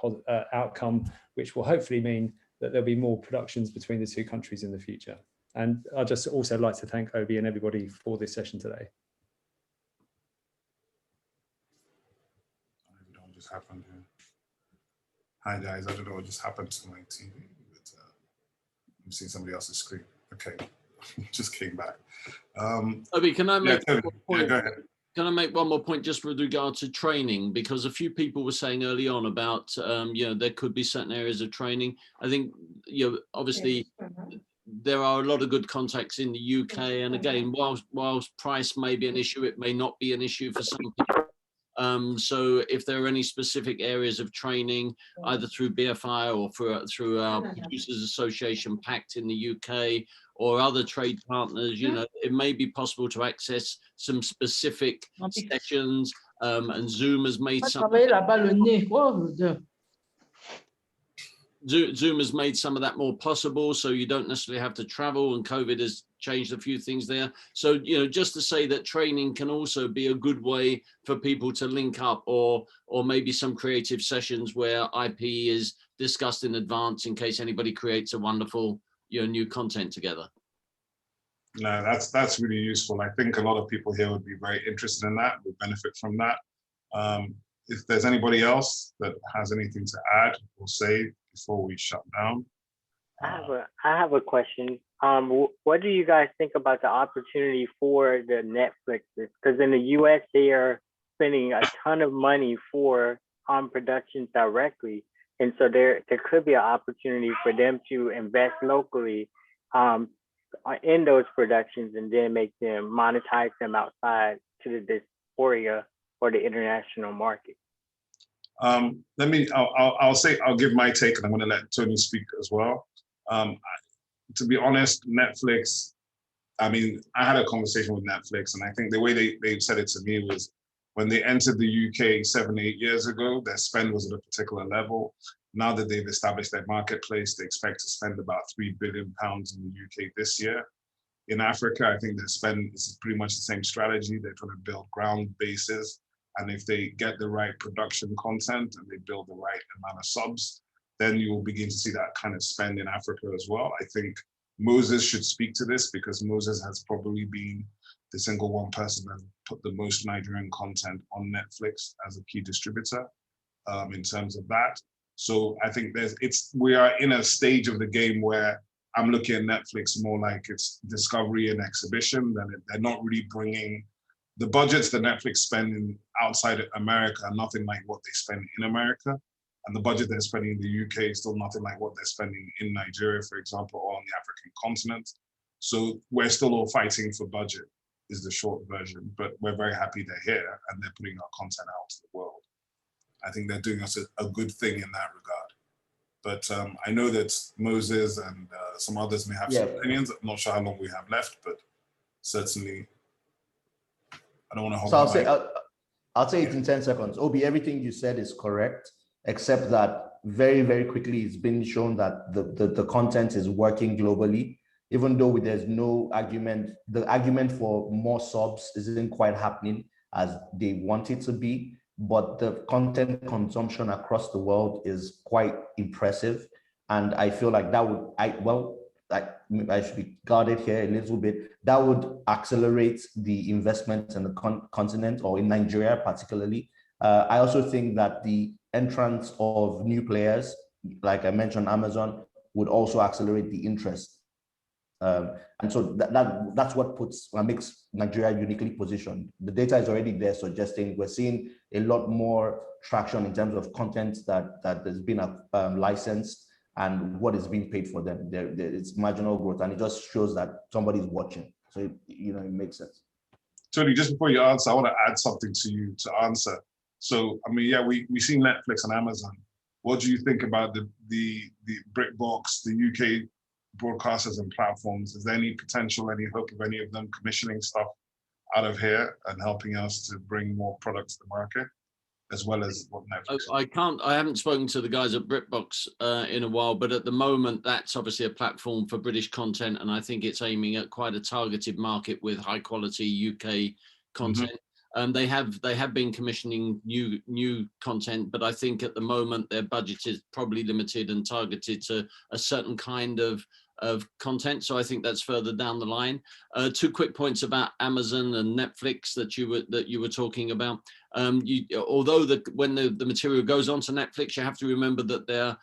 outcome, which will hopefully mean that there'll be more productions between the two countries in the future. And I'd just also like to thank Obi and everybody for this session today. I don't know what just happened here. Hi guys, I don't know what just happened to my TV. I'm seeing somebody else's screen. Okay, just came back. Obi, can I make one more point? Yeah, go ahead. Can I make one more point just with regard to training? Because a few people were saying early on about, there could be certain areas of training. I think, obviously, there are a lot of good contacts in the UK. And again, whilst price may be an issue, it may not be an issue for some people. So if there are any specific areas of training, either through BFI or through our Producers Association Pact in the UK or other trade partners, you know, it may be possible to access some specific sessions, and Zoom has made some. Zoom has made some of that more possible, so you don't necessarily have to travel, and COVID has changed a few things there. So, you know, just to say that training can also be a good way for people to link up, or maybe some creative sessions where IP is discussed in advance in case anybody creates a wonderful, you know, new content together. No, that's really useful. I think a lot of people here would be very interested in that, would benefit from that. If there's anybody else that has anything to add or say before we shut down. I have a question. What do you guys think about the opportunity for the Netflixes? Because in the US, they are spending a ton of money for productions directly. And so there could be an opportunity for them to invest locally in those productions and then make them monetize them outside to the diaspora or the international market. I'll give my take, and I'm going to let Tony speak as well. To be honest, Netflix, I mean, I had a conversation with Netflix, and I think the way they said it to me was when they entered the UK 7-8 years ago, their spend was at a particular level. Now that they've established their marketplace, they expect to spend about £3 billion in the UK this year. In Africa, I think their spend is pretty much the same strategy. They're trying to build ground bases. And if they get the right production content and they build the right amount of subs, then you will begin to see that kind of spend in Africa as well. I think Moses should speak to this because Moses has probably been the single one person that put the most Nigerian content on Netflix as a key distributor in terms of that. So I think we are in a stage of the game where I'm looking at Netflix more like it's discovery and exhibition. They're not really bringing the budgets that Netflix spend outside of America are nothing like what they spend in America. And the budget they're spending in the UK is still nothing like what they're spending in Nigeria, for example, or on the African continent. So we're still all fighting for budget is the short version, but we're very happy they're here and they're putting our content out to the world. I think they're doing us a good thing in that regard. But I know that Moses and some others may have some opinions. I'm not sure how long we have left, but certainly I don't want to hold I'll say it in 10 seconds. Obi, everything you said is correct, except that very, very quickly it's been shown that the content is working globally, even though there's no argument. The argument for more subs isn't quite happening as they want it to be, but the content consumption across the world is quite impressive. And I feel like that would, I should be guarded here a little bit, that would accelerate the investment in the continent or in Nigeria particularly. I also think that the entrance of new players, like I mentioned, Amazon, would also accelerate the interest. And so that's what makes Nigeria uniquely positioned. The data is already there suggesting we're seeing a lot more traction in terms of content that has been licensed and what is being paid for them. It's marginal growth, and it just shows that somebody's watching. So, it makes sense. Tony, just before you answer, I want to add something to you to answer. So, I mean, yeah, we see Netflix and Amazon. What do you think about the BritBox, the UK broadcasters and platforms? Is there any potential, any hope of any of them commissioning stuff out of here and helping us to bring more products to the market, as well as what Netflix? I haven't spoken to the guys at BritBox in a while, but at the moment, that's obviously a platform for British content, and I think it's aiming at quite a targeted market with high quality UK content. They have been commissioning new content, but I think at the moment their budget is probably limited and targeted to a certain kind of content. So I think that's further down the line. 2 quick points about Amazon and Netflix that you were talking about. Although when the material goes onto Netflix, you have to remember that their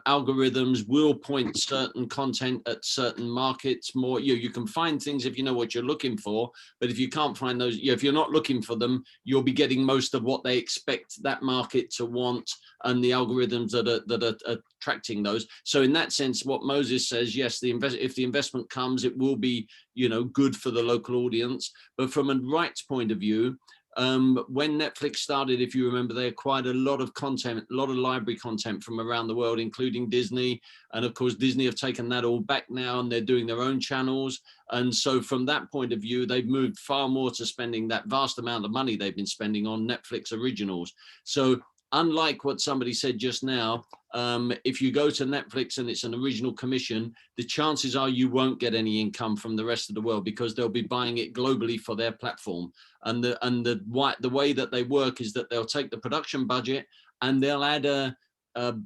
algorithms will point certain content at certain markets more. You can find things if you know what you're looking for, but if you can't find those, if you're not looking for them, you'll be getting most of what they expect that market to want and the algorithms that are attracting those. So in that sense, what Moses says, yes, if the investment comes, it will be good for the local audience. But from a rights point of view, When Netflix started, if you remember, they acquired a lot of content, a lot of library content from around the world, including Disney. And of course, Disney have taken that all back now, and they're doing their own channels. And so from that point of view, they've moved far more to spending that vast amount of money they've been spending on Netflix originals. So unlike what somebody said just now, if you go to Netflix and it's an original commission, the chances are you won't get any income from the rest of the world, because they'll be buying it globally for their platform. And the way that they work is that they'll take the production budget and they'll add a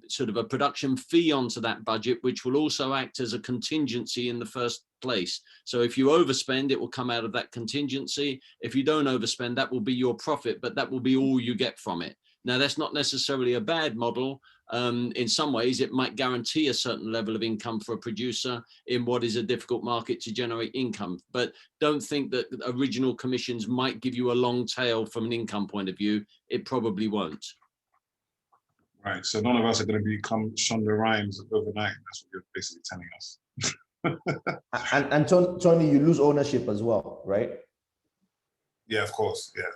sort of a production fee onto that budget, which will also act as a contingency in the first place. So if you overspend, it will come out of that contingency. If you don't overspend, that will be your profit, but that will be all you get from it. Now, that's not necessarily a bad model. In some ways, it might guarantee a certain level of income for a producer in what is a difficult market to generate income. But don't think that original commissions might give you a long tail from an income point of view. It probably won't. Right. So none of us are going to become Shonda Rhimes overnight. That's what you're basically telling us. and Tony, you lose ownership as well, right? Yeah, of course. Yeah.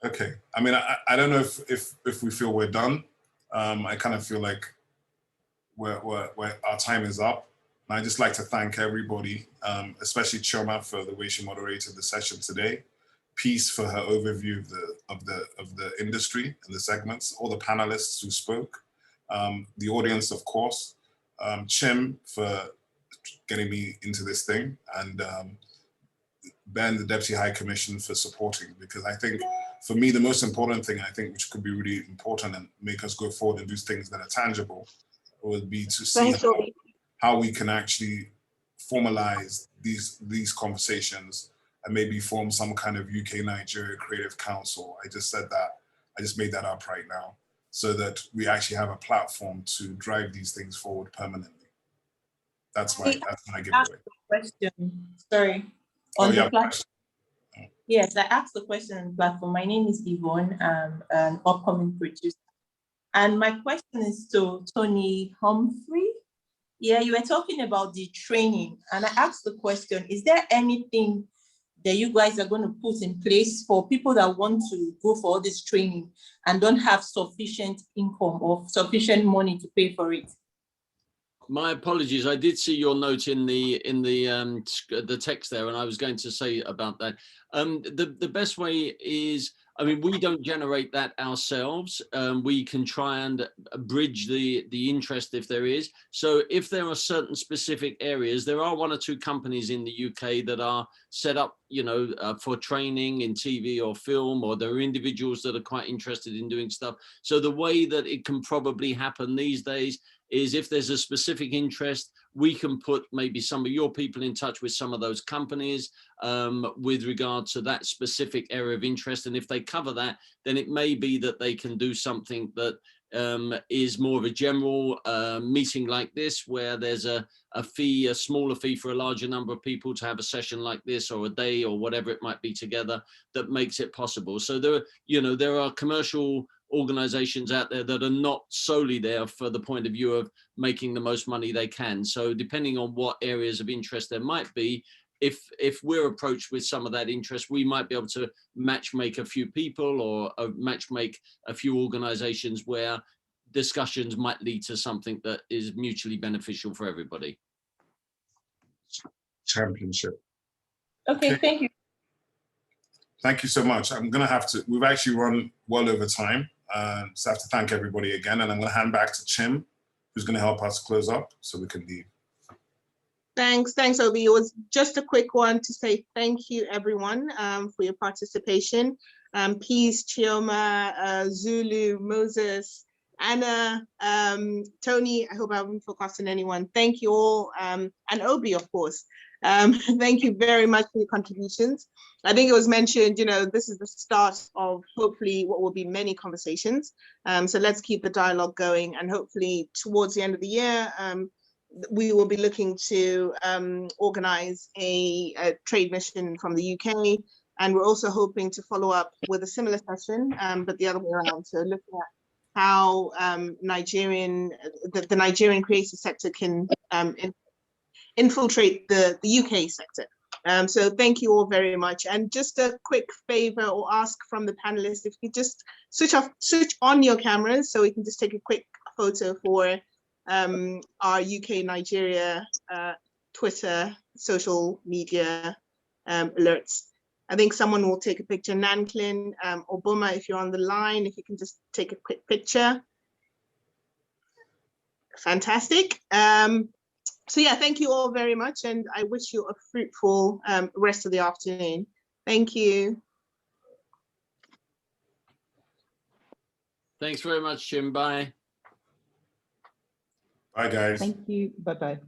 Okay. I mean, I don't know if we feel we're done. I kind of feel like our time is up. And I'd just like to thank everybody, especially Chioma for the way she moderated the session today. Peace for her overview of the industry and the segments, all the panelists who spoke, the audience, of course, Chim for getting me into this thing, and Ben, the Deputy High Commission, for supporting, because I think for me, the most important thing, I think, which could be really important and make us go forward and do things that are tangible, would be to see how we can actually formalize these conversations and maybe form some kind of UK-Nigeria Creative Council. I just said that, I just made that up right now, so that we actually have a platform to drive these things forward permanently. That's my giveaway. Question, sorry. On the platform. Yes, I asked the question on the platform. My name is Yvonne. I'm an upcoming producer. And my question is to Tony Humphrey. Yeah, you were talking about the training, and I asked the question, is there anything that you guys are going to put in place for people that want to go for all this training and don't have sufficient income or sufficient money to pay for it? My apologies. I did see your note in the text there, and I was going to say about that. The best way is, I mean, we don't generate that ourselves. We can try and bridge the interest if there is. So if there are certain specific areas, there are one or two companies in the UK that are set up, for training in TV or film, or there are individuals that are quite interested in doing stuff. So the way that it can probably happen these days is, if there's a specific interest, we can put maybe some of your people in touch with some of those companies with regard to that specific area of interest. And if they cover that, then it may be that they can do something that is more of a general meeting like this, where there's a fee, a smaller fee for a larger number of people to have a session like this, or a day, or whatever it might be together, that makes it possible. So there are commercial organizations out there that are not solely there for the point of view of making the most money they can. So depending on what areas of interest there might be, if we're approached with some of that interest, we might be able to match make a few people, or match make a few organizations where discussions might lead to something that is mutually beneficial for everybody. Championship. Okay, thank you. Thank you so much. We've actually run well over time. So I have to thank everybody again, and I'm going to hand back to Chim, who's going to help us close up so we can leave. Thanks, Obi. It was just a quick one to say thank you, everyone, for your participation. Peace, Chioma, Zulu, Moses, Anna, Tony, I hope I haven't forgotten anyone. Thank you all, and Obi, of course. Thank you very much for your contributions. I think it was mentioned, this is the start of hopefully what will be many conversations. So let's keep the dialogue going, and hopefully towards the end of the year, we will be looking to organize a trade mission from the UK. And we're also hoping to follow up with a similar session, but the other way around. So looking at how the Nigerian creative sector can infiltrate the UK sector. So thank you all very much. And just a quick favor or ask from the panelists, if you just switch on your cameras so we can just take a quick photo for our UK Nigeria Twitter social media alerts. I think someone will take a picture. Nanklin or Boma, if you're on the line, if you can just take a quick picture. Fantastic. So yeah, thank you all very much, and I wish you a fruitful rest of the afternoon. Thank you. Thanks very much, Jim. Bye. Bye, guys. Thank you. Bye-bye.